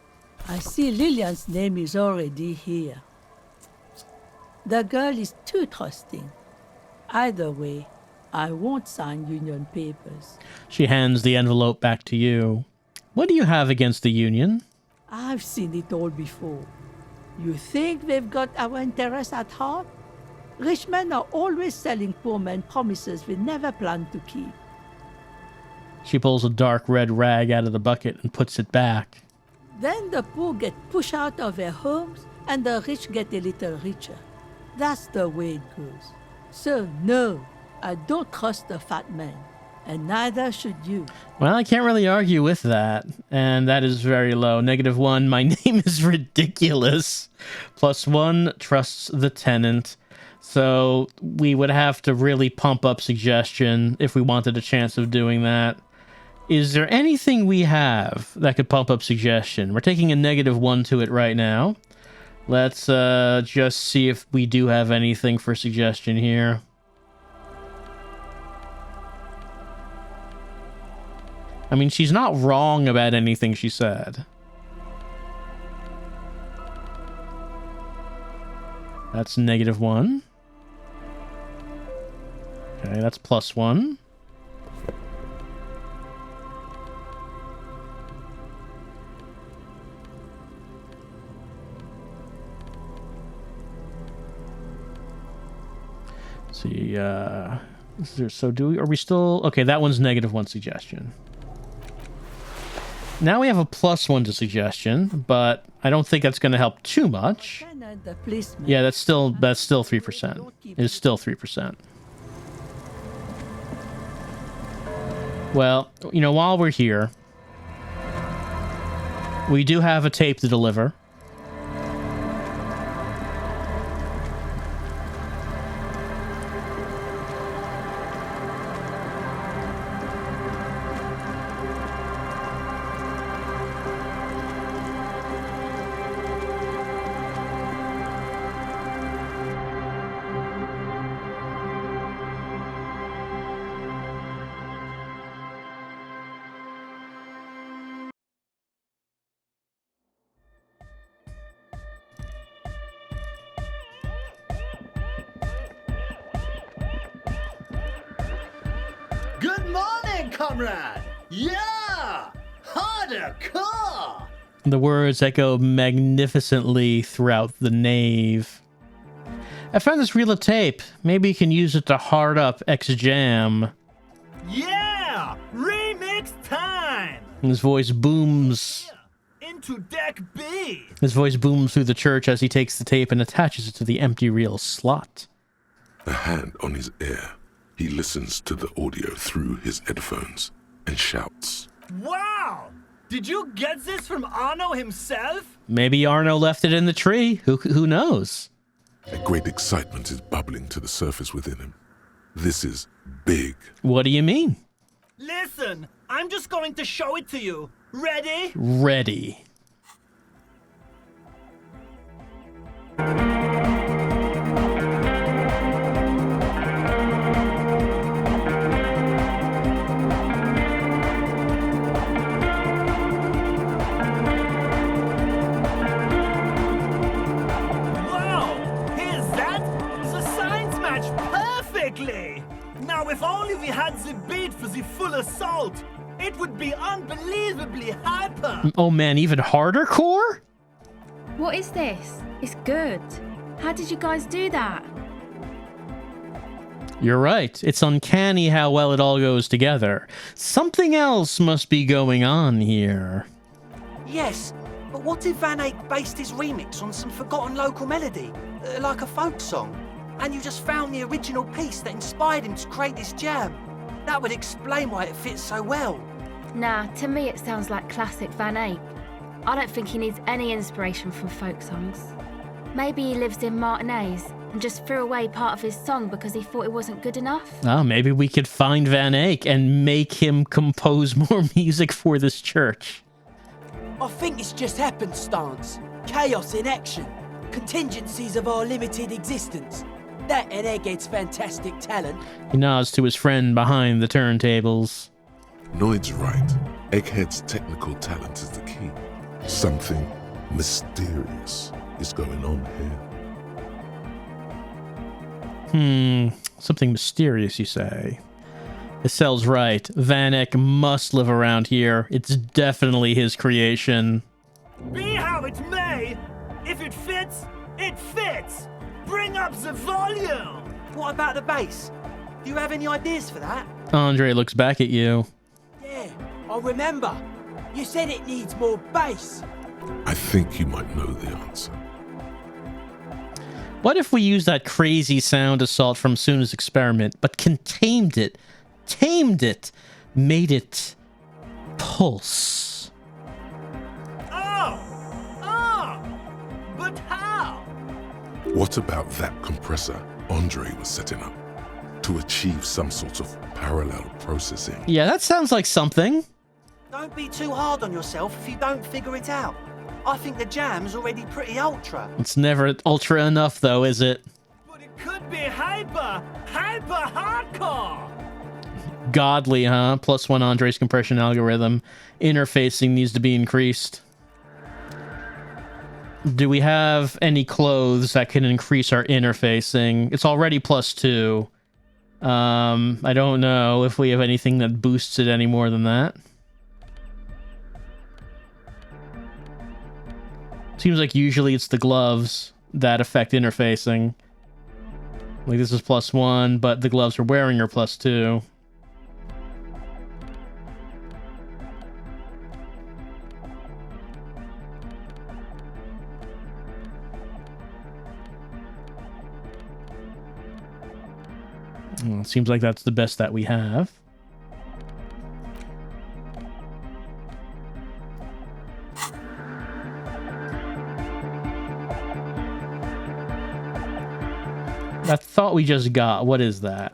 I see Lillian's name is already here. The girl is too trusting. Either way, I won't sign union papers. She hands the envelope back to you. What do you have against the union? I've seen it all before. You think they've got our interests at heart? Rich men are always selling poor men promises they never planned to keep. She pulls a dark red rag out of the bucket and puts it back. Then the poor get pushed out of their homes and the rich get a little richer. That's the way it goes. So no, I don't trust the fat man, and neither should you. Well, I can't really argue with that, and that is very low. -1, my name is ridiculous. +1, trusts the tenant. So we would have to really pump up suggestion if we wanted a chance of doing that. Is there anything we have that could pump up suggestion? We're taking a -1 to it right now. Let's just see if we do have anything for suggestion here. I mean, she's not wrong about anything she said. That's -1. Okay, that's +1. See, are we still... Okay, that one's -1 suggestion. Now we have a +1 to suggestion, but I don't think that's going to help too much. Yeah, that's still 3%. It's still 3%. Well, you know, while we're here, we do have a tape to deliver. Good morning, comrade! Yeah! Harder car! The words echo magnificently throughout the nave. I found this reel of tape. Maybe you can use it to hard up X Jam. Yeah! Remix time! His voice booms. Into deck B! His voice booms through the church as he takes the tape and attaches it to the empty reel slot. A hand on his ear, he listens to the audio through his headphones and shouts. Wow! Did you get this from Arno himself? Maybe Arno left it in the tree. Who knows? A great excitement is bubbling to the surface within him. This is big. What do you mean? Listen, I'm just going to show it to you. Ready? Ready. Now, if only we had the beat for the full assault, it would be unbelievably hyper. Oh man, even harder core? What is this? It's good. How did you guys do that? You're right. It's uncanny how well it all goes together. Something else must be going on here. Yes, but what if Van Eyck based his remix on some forgotten local melody, like a folk song? And you just found the original piece that inspired him to create this jam? That would explain why it fits so well. Nah, to me it sounds like classic Van Eyck. I don't think he needs any inspiration from folk songs. Maybe he lives in Martinez and just threw away part of his song because he thought it wasn't good enough. Oh, maybe we could find Van Eyck and make him compose more music for this church. I think it's just happenstance. Chaos in action. Contingencies of our limited existence. That and Egghead's fantastic talent. He nods to his friend behind the turntables. Noid's right. Egghead's technical talent is the key. Something mysterious is going on here. Something mysterious, you say? Esel's right. Van Eyck must live around here. It's definitely his creation. Be how it may, if it fits, it fits. Bring up the volume! What about the bass? Do you have any ideas for that? Andre looks back at you. Yeah, I remember. You said it needs more bass. I think you might know the answer. What if we use that crazy sound assault from Suna's experiment, but tamed it, made it pulse? But how? What about that compressor Andre was setting up to achieve some sort of parallel processing? Yeah, that sounds like something. Don't be too hard on yourself if you don't figure it out. I think the jam's already pretty ultra. It's never ultra enough, though, is it? But it could be hyper hardcore. Godly, huh? +1 Andre's compression algorithm. Interfacing needs to be increased. Do we have any clothes that can increase our interfacing? It's already +2. I don't know if we have anything that boosts it any more than that. Seems like usually it's the gloves that affect interfacing. Like this is +1, but the gloves we're wearing are +2. Well, it seems like that's the best that we have. That thought we just got. What is that?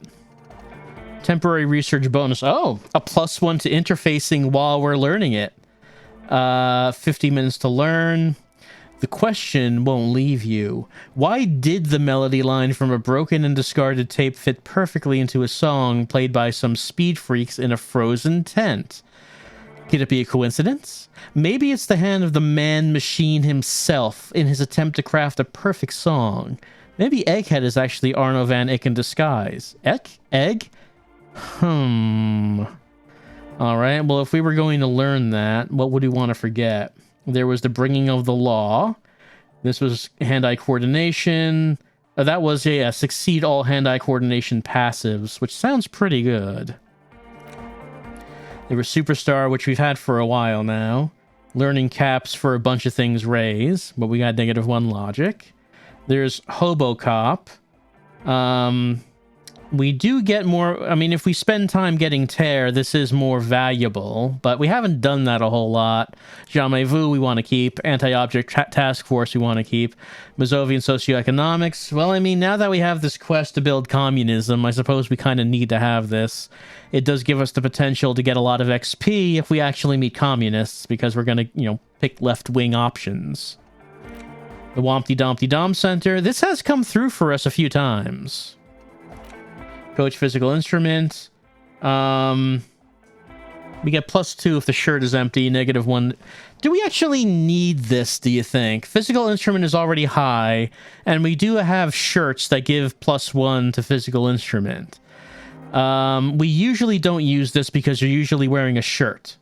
Temporary research bonus. Oh, a +1 to interfacing while we're learning it. 50 minutes to learn. The question won't leave you. Why did the melody line from a broken and discarded tape fit perfectly into a song played by some speed freaks in a frozen tent? Could it be a coincidence? Maybe it's the hand of the man-machine himself in his attempt to craft a perfect song. Maybe Egghead is actually Arno van Eyck in disguise. Egg? Alright, well, if we were going to learn that, what would we want to forget? There was the bringing of the law. This was hand-eye coordination. That was, yeah, succeed all hand-eye coordination passives, which sounds pretty good. There was Superstar, which we've had for a while now. Learning caps for a bunch of things raise, but we got -1 logic. There's Hobocop. We do get more... I mean, if we spend time getting Tear, this is more valuable, but we haven't done that a whole lot. Jamais Vu we want to keep. Anti-Object Task Force we want to keep. Mazovian Socioeconomics. Well, I mean, now that we have this quest to build communism, I suppose we kind of need to have this. It does give us the potential to get a lot of XP if we actually meet communists, because we're going to, you know, pick left-wing options. The Wompty Dompty Dom Center. This has come through for us a few times. Coach Physical Instrument. We get +2 if the shirt is empty, -1. Do we actually need this, do you think? Physical Instrument is already high, and we do have shirts that give +1 to Physical Instrument. We usually don't use this because you're usually wearing a shirt.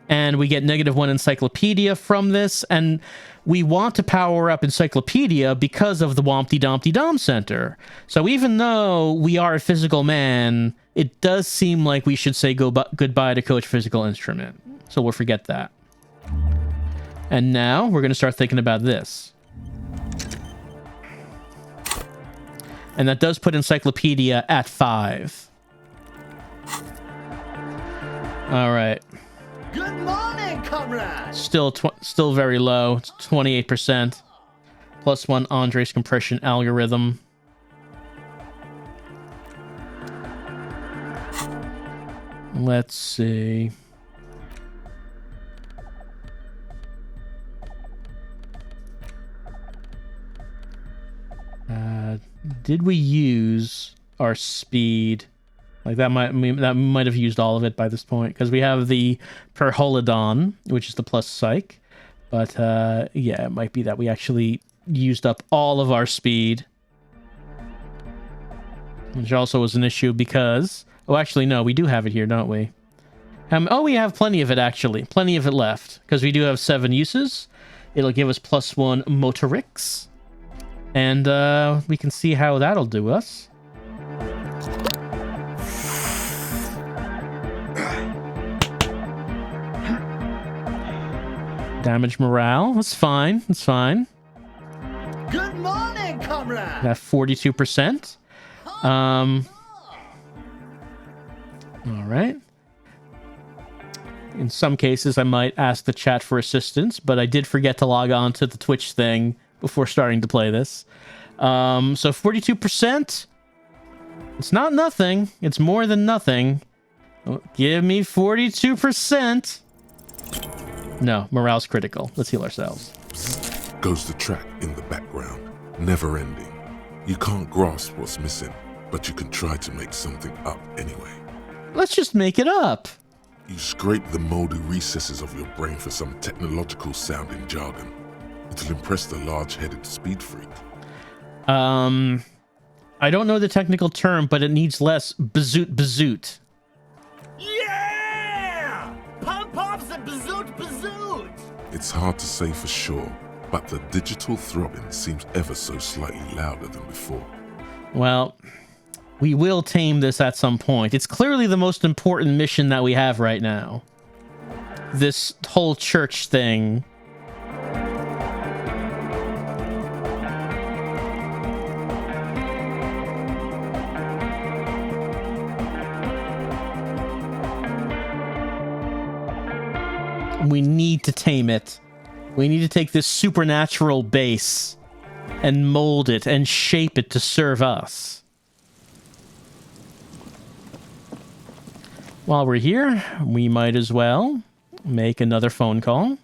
And we get -1 Encyclopedia from this, and we want to power up Encyclopedia because of the Wompty Dompty Dom Center. So even though we are a physical man, it does seem like we should say goodbye to Coach Physical Instrument. So we'll forget that. And now we're going to start thinking about this. And that does put Encyclopedia at 5. All right. Good morning, comrade! Still very low. It's 28%. +1 Andres compression algorithm. Let's see. Did we use our speed? Like that might have used all of it by this point, because we have the Perholidon, which is the plus psych. But yeah, it might be that we actually used up all of our speed, which also was an issue because... Oh, actually, no, we do have it here, don't we? Oh, we have plenty of it, actually. Plenty of it left, because we do have 7 uses. It'll give us +1 Motorix. And we can see how that'll do us. Damage morale. That's fine. That's fine. Good morning, comrade. Got 42%. All right. In some cases, I might ask the chat for assistance, but I did forget to log on to the Twitch thing before starting to play this. So 42%. It's not nothing. It's more than nothing. Give me 42%. No, morale's critical. Let's heal ourselves. Goes the track in the background, never ending. You can't grasp what's missing, but you can try to make something up anyway. Let's just make it up. You scrape the moldy recesses of your brain for some technological sounding jargon. It'll impress the large-headed speed freak. I don't know the technical term, but it needs less bazoot. Yeah! Pump up the bazoot. It's hard to say for sure, but the digital throbbing seems ever so slightly louder than before. Well, we will tame this at some point. It's clearly the most important mission that we have right now. This whole church thing. We need to tame it. We need to take this supernatural base and mold it and shape it to serve us. While we're here, we might as well make another phone call.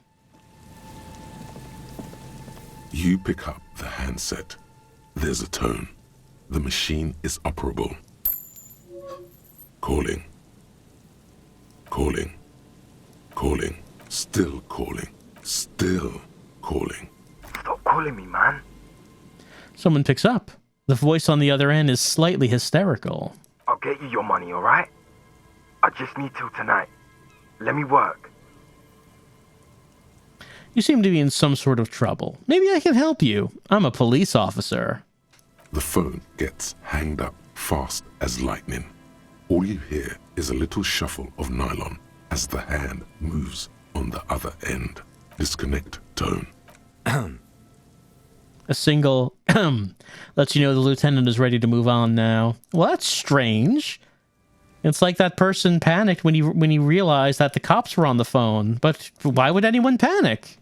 You pick up the handset. There's a tone. The machine is operable. Calling. Calling. Calling. Still calling. Still calling. Stop calling me, man. Someone picks up. The voice on the other end is slightly hysterical. I'll get you your money, alright? I just need till tonight. Let me work. You seem to be in some sort of trouble. Maybe I can help you. I'm a police officer. The phone gets hanged up fast as lightning. All you hear is a little shuffle of nylon as the hand moves on the other end. Disconnect tone. A single lets you know the lieutenant is ready to move on now. Well, that's strange. It's like that person panicked when he realized that the cops were on the phone. But why would anyone panic?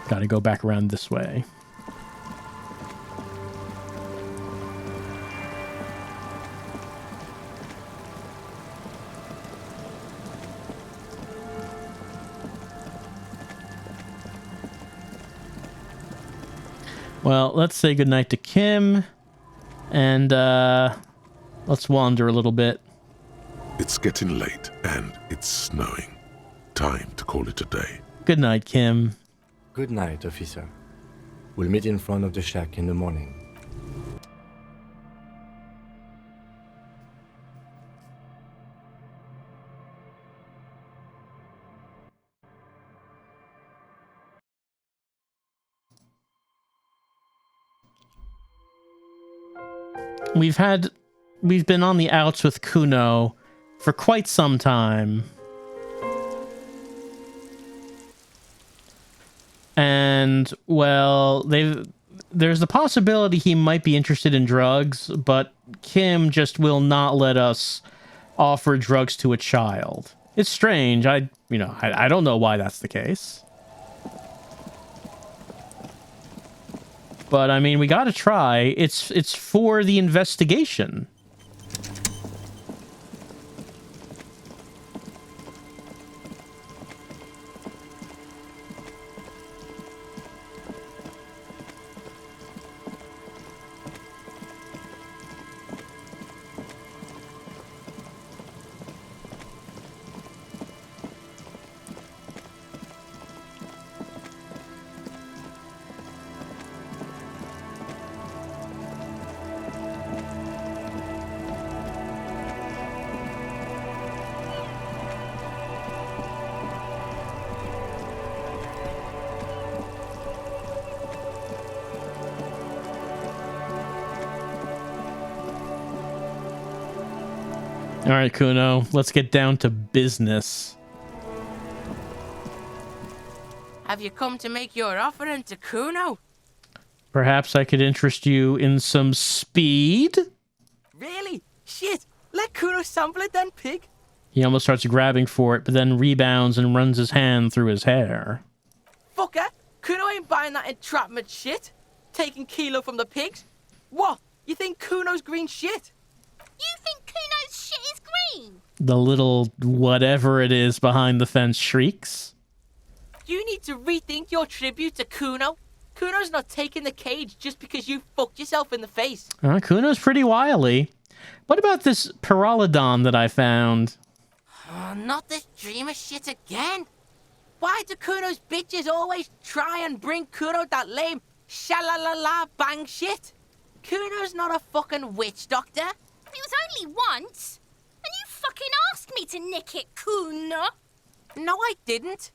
Gotta go back around this way. Well, let's say goodnight to Kim, and let's wander a little bit. It's getting late, and it's snowing. Time to call it a day. Good night, Kim. Good night, officer. We'll meet in front of the shack in the morning. We've been on the outs with Kuno for quite some time. And, well, there's the possibility he might be interested in drugs, but Kim just will not let us offer drugs to a child. It's strange. I don't know why that's the case. But, I mean, we gotta try. It's for the investigation. All right, Kuno, let's get down to business. Have you come to make your offering to Kuno? Perhaps I could interest you in some speed? Really? Shit! Let Kuno sample it then, pig! He almost starts grabbing for it, but then rebounds and runs his hand through his hair. Fucker! Kuno ain't buying that entrapment shit! Taking kilo from the pigs? What? You think Kuno's green shit? You think Kuno's shit is green? The little whatever it is behind the fence shrieks. You need to rethink your tribute to Kuno. Kuno's not taking the cage just because you fucked yourself in the face. Kuno's pretty wily. What about this Pyrrolodon that I found? Oh, not this dreamer shit again. Why do Kuno's bitches always try and bring Kuno that lame sha-la-la-la bang shit? Kuno's not a fucking witch doctor. It was only once. And you fucking asked me to nick it, Kuno. No, I didn't.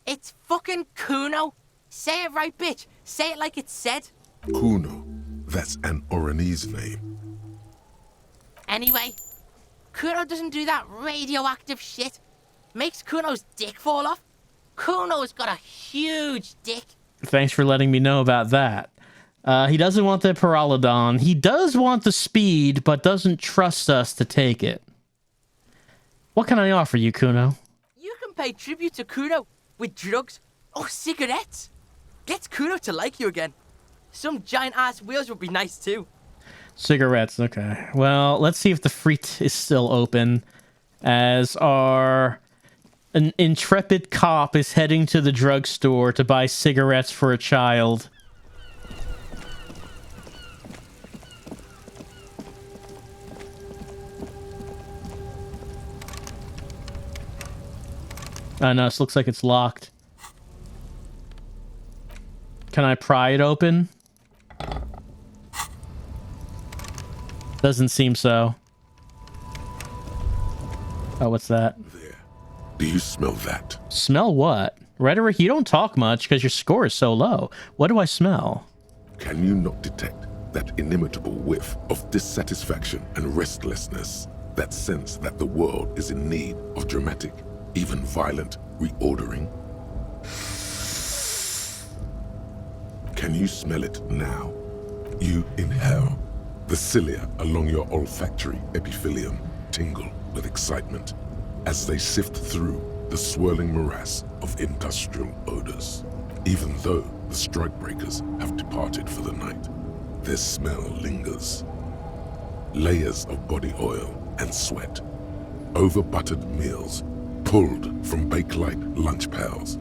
It's fucking Kuno. Say it right, bitch. Say it like it's said. Kuno. That's an Oranese name. Anyway, Kuno doesn't do that radioactive shit. Makes Kuno's dick fall off. Kuno's got a huge dick. Thanks for letting me know about that. He doesn't want the Pyrrolodon. He does want the speed, but doesn't trust us to take it. What can I offer you, Kuno? You can pay tribute to Kuno with drugs or cigarettes. Gets Kuno to like you again. Some giant-ass wheels would be nice, too. Cigarettes, okay. Well, let's see if the Freet is still open, as an intrepid cop is heading to the drugstore to buy cigarettes for a child. Oh no, this looks like it's locked. Can I pry it open? Doesn't seem so. Oh, what's that? There. Do you smell that? Smell what? Rhetoric, you don't talk much because your score is so low. What do I smell? Can you not detect that inimitable whiff of dissatisfaction and restlessness? That sense that the world is in need of dramatic, even violent reordering? Can you smell it now? You inhale. The cilia along your olfactory epithelium tingle with excitement as they sift through the swirling morass of industrial odors. Even though the strikebreakers have departed for the night, their smell lingers. Layers of body oil and sweat, over-buttered meals pulled from bake-like lunch pails,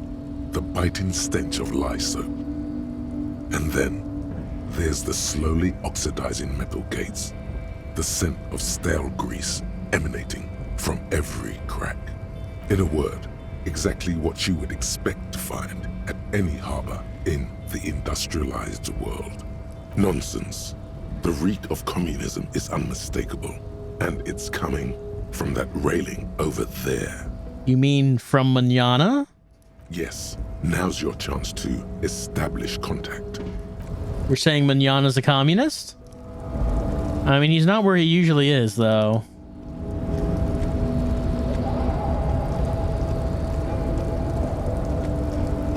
the biting stench of lye soap. And then there's the slowly oxidizing metal gates, the scent of stale grease emanating from every crack. In a word, exactly what you would expect to find at any harbor in the industrialized world. Nonsense. The reek of communism is unmistakable, and it's coming from that railing over there. You mean from Manana? Yes, now's your chance to establish contact. We're saying Manana's a communist? I mean, he's not where he usually is, though.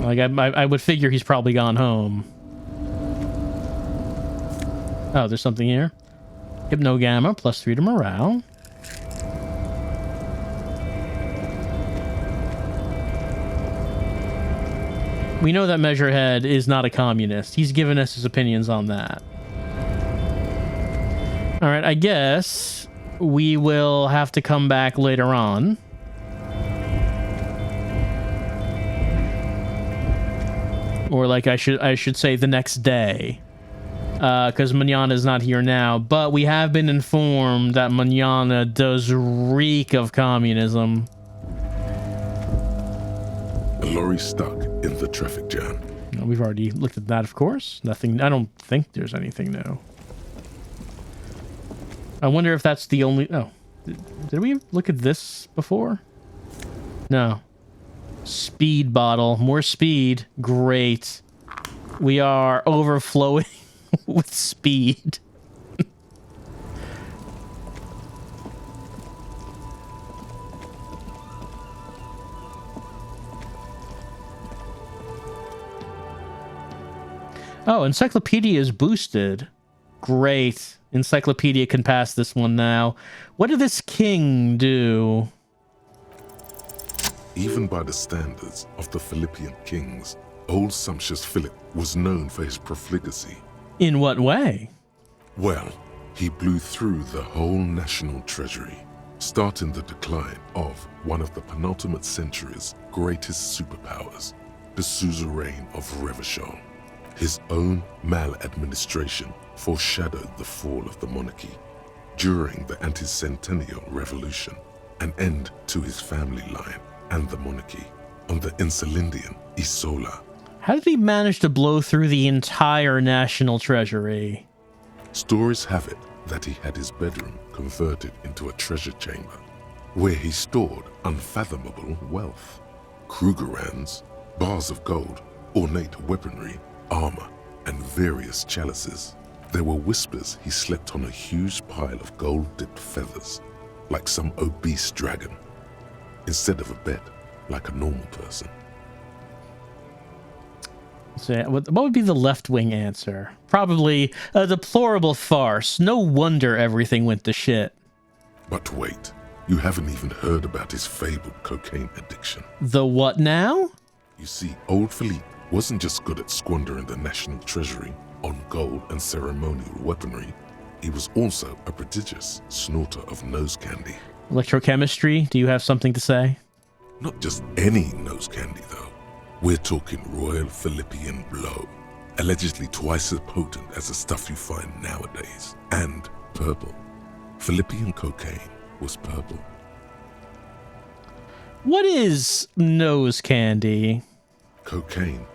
Like, I would figure he's probably gone home. Oh, there's something here. Hypnogamma, +3 to morale. We know that Measurehead is not a communist. He's given us his opinions on that. Alright, I guess we will have to come back later on. Or like I should say the next day. Because Manana is not here now. But we have been informed that Manana does reek of communism. A lorry stuck in the traffic jam. We've already looked at that, of course. Nothing. I don't think there's anything new. I wonder if that's the only... Oh. Did we look at this before? No. Speed bottle. More speed. Great. We are overflowing with speed. Oh, Encyclopedia is boosted. Great. Encyclopedia can pass this one now. What did this king do? Even by the standards of the Philippian kings, old sumptuous Philip was known for his profligacy. In what way? Well, he blew through the whole national treasury, starting the decline of one of the penultimate century's greatest superpowers, the suzerain of Revachol. His own maladministration foreshadowed the fall of the monarchy. During the anti-centennial revolution, an end to his family line and the monarchy on the Insulindian Isola. How did he manage to blow through the entire national treasury? Stories have it that he had his bedroom converted into a treasure chamber, where he stored unfathomable wealth. Krugerrands, bars of gold, ornate weaponry, armor, and various chalices. There were whispers he slept on a huge pile of gold-dipped feathers, like some obese dragon, instead of a bed, like a normal person. So what would be the left-wing answer? Probably a deplorable farce. No wonder everything went to shit. But wait, you haven't even heard about his fabled cocaine addiction. The what now? You see, old Philippe wasn't just good at squandering the national treasury on gold and ceremonial weaponry. He was also a prodigious snorter of nose candy. Electrochemistry, do you have something to say? Not just any nose candy, though. We're talking Royal Philippian Blow, allegedly twice as potent as the stuff you find nowadays, and purple. Philippian cocaine was purple. What is nose candy? Cocaine.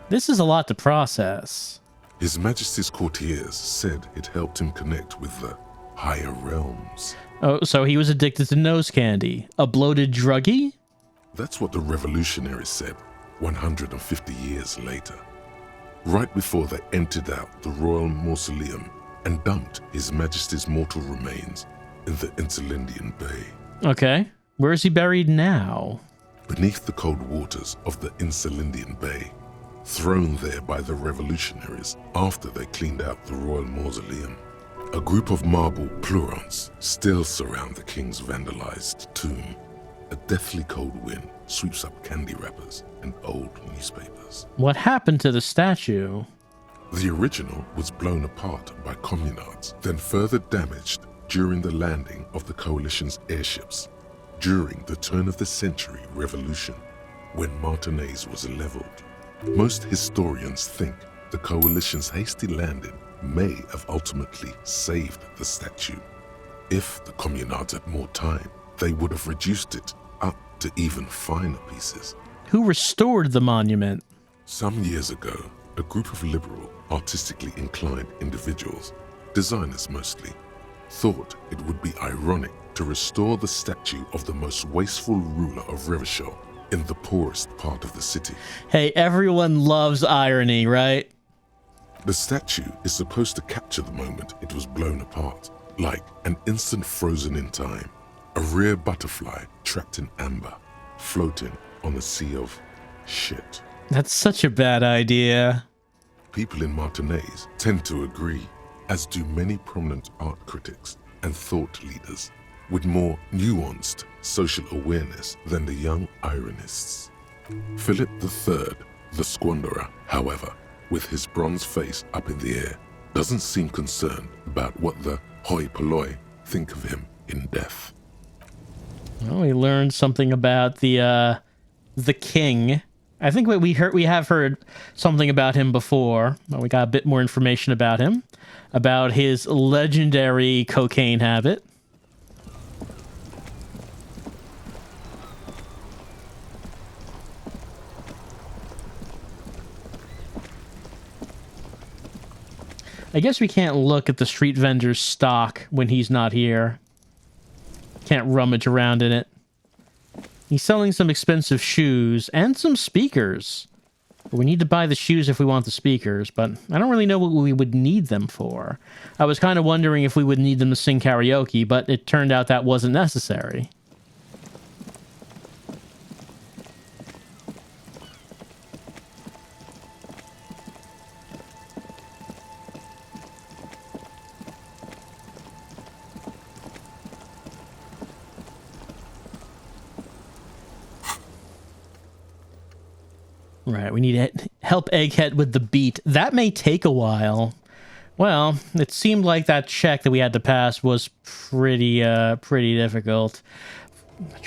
This is a lot to process. His Majesty's courtiers said it helped him connect with the higher realms. Oh, so he was addicted to nose candy. A bloated druggie? That's what the revolutionaries said 150 years later. Right before they emptied out the royal mausoleum and dumped His Majesty's mortal remains in the Interlindian Bay. Okay. Where is he buried now? Beneath the cold waters of the Interlindian Bay, thrown there by the revolutionaries after they cleaned out the royal mausoleum. A group of marble pleurons still surround the king's vandalized tomb. A deathly cold wind sweeps up candy wrappers and old newspapers. What happened to the statue? The original was blown apart by communards, then further damaged during the landing of the coalition's airships during the turn-of-the-century revolution when Martinez was leveled. Most historians think the coalition's hasty landing may have ultimately saved the statue. If the communards had more time, they would have reduced it up to even finer pieces. Who restored the monument? Some years ago, a group of liberal, artistically inclined individuals, designers mostly, thought it would be ironic to restore the statue of the most wasteful ruler of Revachol in the poorest part of the city. Hey, everyone loves irony, right? The statue is supposed to capture the moment it was blown apart, like an instant frozen in time, a rare butterfly trapped in amber, floating on a sea of shit. That's such a bad idea. People in Martinez tend to agree, as do many prominent art critics and thought leaders with more nuanced social awareness than the young ironists. Philip III, the squanderer, however, with his bronze face up in the air, doesn't seem concerned about what the hoi polloi think of him in death. Well, we learned something about the king. I think we have heard something about him before. We got a bit more information about him, about his legendary cocaine habit. I guess we can't look at the street vendor's stock when he's not here. Can't rummage around in it. He's selling some expensive shoes and some speakers. We need to buy the shoes if we want the speakers, but I don't really know what we would need them for. I was kind of wondering if we would need them to sing karaoke, but it turned out that wasn't necessary. Right, we need to help Egghead with the beat. That may take a while. Well, it seemed like that check that we had to pass was pretty difficult.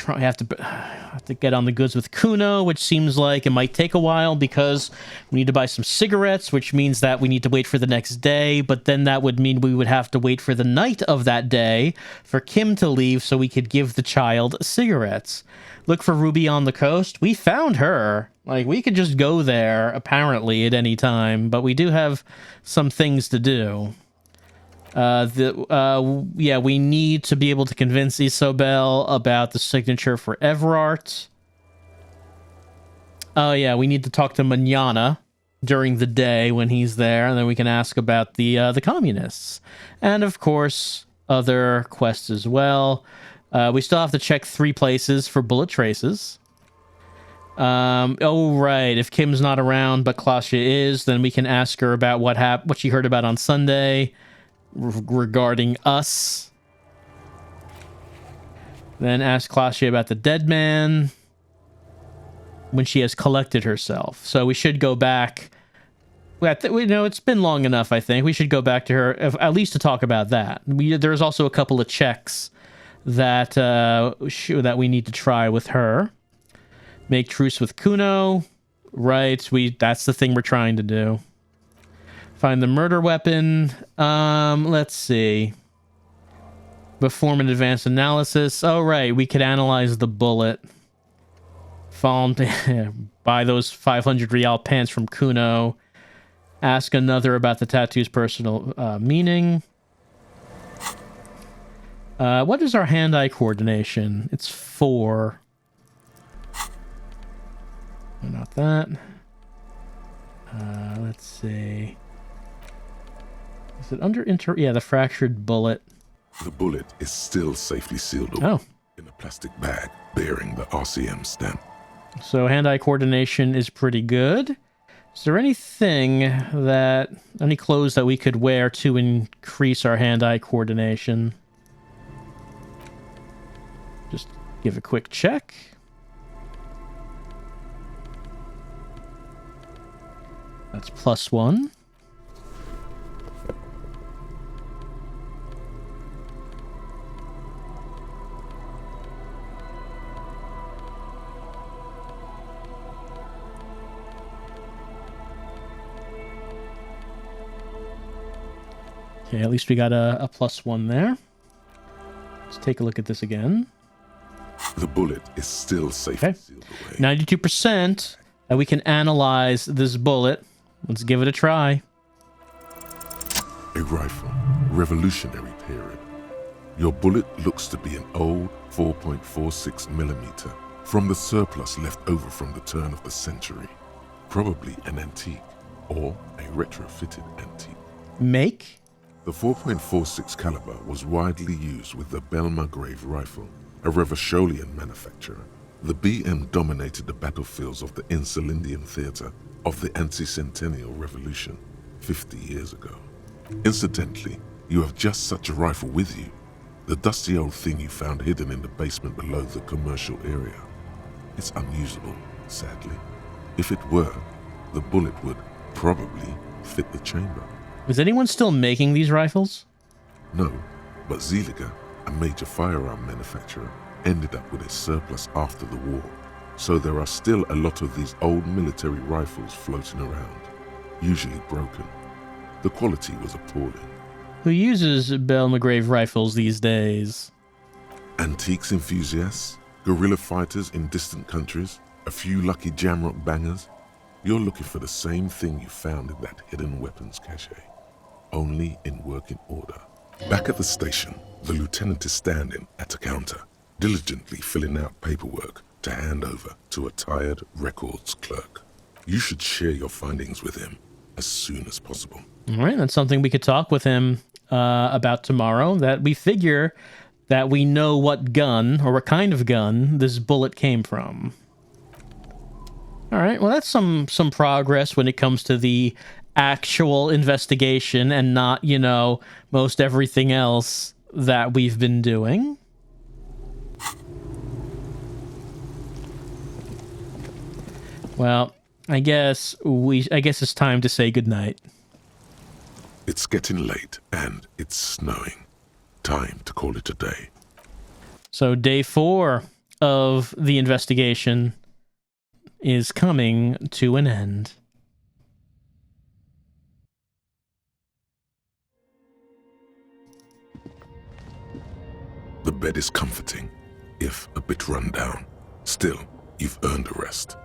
I have to get on the goods with Kuno, which seems like it might take a while because we need to buy some cigarettes, which means that we need to wait for the next day, but then that would mean we would have to wait for the night of that day for Kim to leave so we could give the child cigarettes. Look for Ruby on the coast. We found her. Like, we could just go there, apparently, at any time, but we do have some things to do. Yeah, we need to be able to convince Isobel about the signature for Everart. Oh, yeah, we need to talk to Manana during the day when he's there, and then we can ask about the communists. And, of course, other quests as well. We still have to check 3 places for bullet traces. Oh, right. If Kim's not around, but Klasha is, then we can ask her about what she heard about on Sunday regarding us. Then ask Klasha about the dead man when she has collected herself. So we should go back. We know it's been long enough, I think. We should go back to her, at least to talk about that. There's also a couple of checks that that we need to try with her. Make truce with Kuno. Right, that's the thing we're trying to do. Find the murder weapon. Let's see. Perform an advanced analysis. Oh, right, we could analyze the bullet. Found buy those 500 real pants from Kuno. Ask another about the tattoo's personal meaning. What is our hand-eye coordination? It's 4. Not that. Let's see. Is it under yeah, the fractured bullet. The bullet is still safely sealed away in a plastic bag bearing the RCM stamp. So hand-eye coordination is pretty good. Is there any clothes that we could wear to increase our hand-eye coordination? Just give a quick check. That's +1. Okay, at least we got a +1 there. Let's take a look at this again. The bullet is still safely sealed away. 92% that we can analyze this bullet. Let's give it a try. A rifle, Revolutionary period. Your bullet looks to be an old 4.46 millimeter from the surplus left over from the turn of the century. Probably an antique or a retrofitted antique. Make? The 4.46 caliber was widely used with the Belmargrave rifle, a Revacholian manufacturer. The BM dominated the battlefields of the Insulindian theater of the anti-centennial revolution 50 years ago. Incidentally, you have just such a rifle with you, the dusty old thing you found hidden in the basement below the commercial area. It's unusable, sadly. If it were, the bullet would probably fit the chamber. Is anyone still making these rifles? No, but Zeliger, a major firearm manufacturer, ended up with a surplus after the war. So there are still a lot of these old military rifles floating around, usually broken. The quality was appalling. Who uses Belmargrave rifles these days? Antiques enthusiasts, guerrilla fighters in distant countries, a few lucky jamrock bangers. You're looking for the same thing you found in that hidden weapons cache, only in working order. Back at the station, the lieutenant is standing at a counter, diligently filling out paperwork to hand over to a tired records clerk. You should share your findings with him as soon as possible. All right, that's something we could talk with him about tomorrow, that we figure that we know what gun, or what kind of gun, this bullet came from. All right, well, that's some progress when it comes to the actual investigation and not, most everything else that we've been doing. Well, I guess it's time to say goodnight. It's getting late and it's snowing. Time to call it a day. So day 4 of the investigation is coming to an end. The bed is comforting, if a bit run down. Still, you've earned a rest.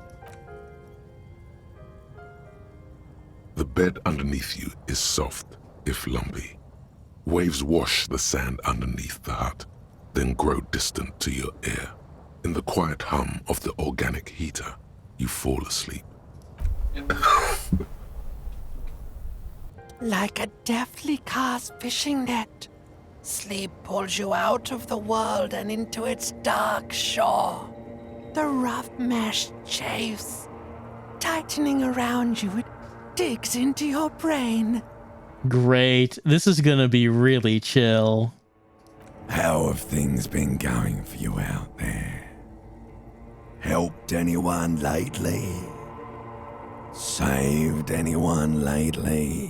The bed underneath you is soft, if lumpy. Waves wash the sand underneath the hut, then grow distant to your ear. In the quiet hum of the organic heater, you fall asleep. Like a deftly cast fishing net, sleep pulls you out of the world and into its dark shore. The rough mesh chafes. Tightening around you, it digs into your brain. Great. This is gonna be really chill. How have things been going for you out there? Helped anyone lately? Saved anyone lately?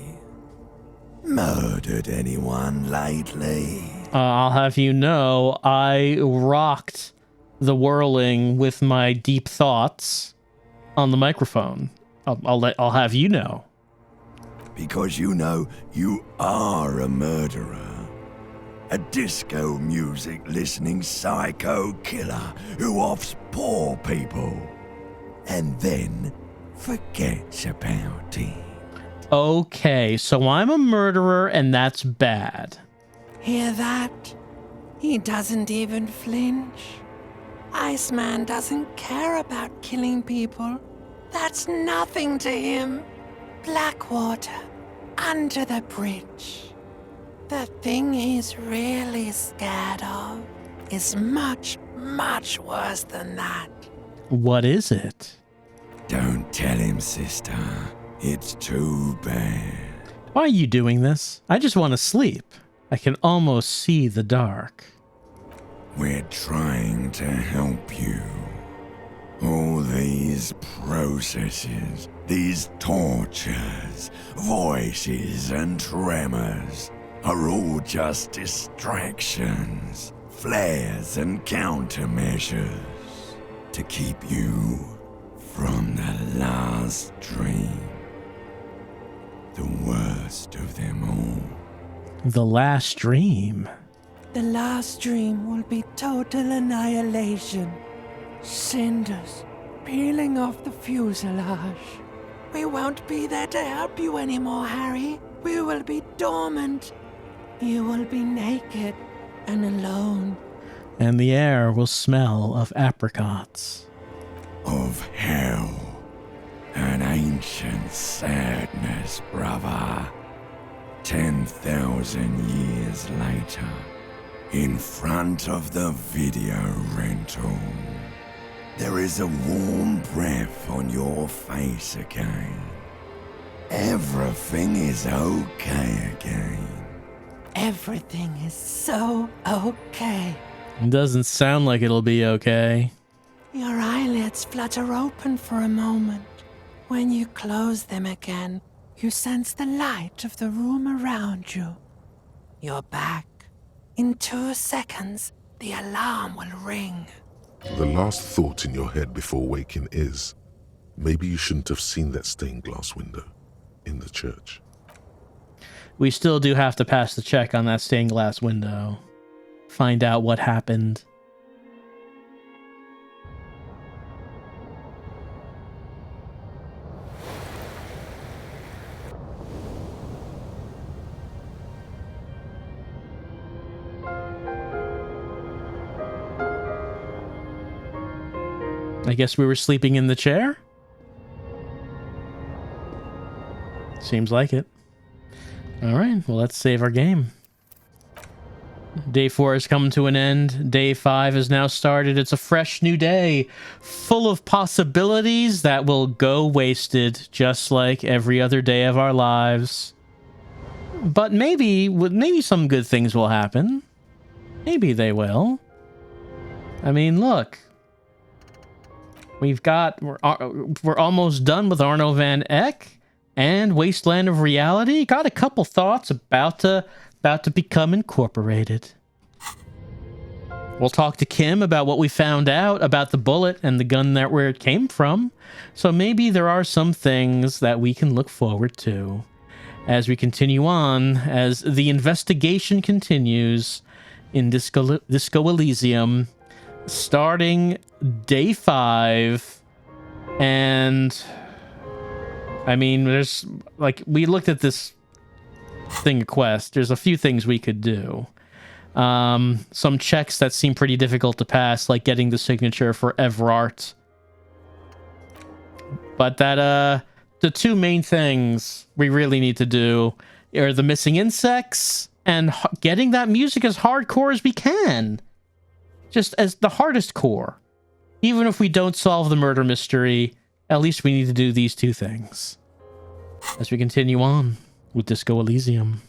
Murdered anyone lately? I'll have you know, I rocked the whirling with my deep thoughts on the microphone. I'll have you know. Because you know you are a murderer. A disco music listening psycho killer who offs poor people and then forgets about it. Okay, so I'm a murderer and that's bad. Hear that? He doesn't even flinch. Iceman doesn't care about killing people. That's nothing to him. Blackwater, under the bridge. The thing he's really scared of is much, much worse than that. What is it? Don't tell him, sister. It's too bad. Why are you doing this? I just want to sleep. I can almost see the dark. We're trying to help you. All these processes, these tortures, voices and tremors are all just distractions, flares and countermeasures to keep you from the last dream. The worst of them all. The last dream. The last dream will be total annihilation. Cinders peeling off the fuselage. We won't be there to help you anymore, Harry. We will be dormant. You will be naked and alone. And the air will smell of apricots. Of hell. An ancient sadness, brother. 10,000 years later, in front of the video rental, there is a warm breath on your face again. Everything is okay again. Everything is so okay. It doesn't sound like it'll be okay. Your eyelids flutter open for a moment. When you close them again, you sense the light of the room around you. You're back. In 2 seconds, the alarm will ring. The last thought in your head before waking is, maybe you shouldn't have seen that stained glass window in the church. We still do have to pass the check on that stained glass window. Find out what happened. I guess we were sleeping in the chair? Seems like it. Alright, well, let's save our game. Day 4 has come to an end. Day 5 has now started. It's a fresh new day, full of possibilities that will go wasted, just like every other day of our lives. But maybe some good things will happen. Maybe they will. I mean, look. We're almost done with Arno van Eck and Wasteland of Reality. Got a couple thoughts about to become incorporated. We'll talk to Kim about what we found out about the bullet and the gun where it came from. So maybe there are some things that we can look forward to as we continue on, as the investigation continues in Disco Elysium, starting day 5. And I mean, there's we looked at this thing of quest. There's a few things we could do. Some checks that seem pretty difficult to pass, like getting the signature for Evrart. But that the two main things we really need to do are the missing insects and getting that music as hardcore as we can. Just as the hardest core. even if we don't solve the murder mystery, at least we need to do these two things as we continue on with Disco Elysium.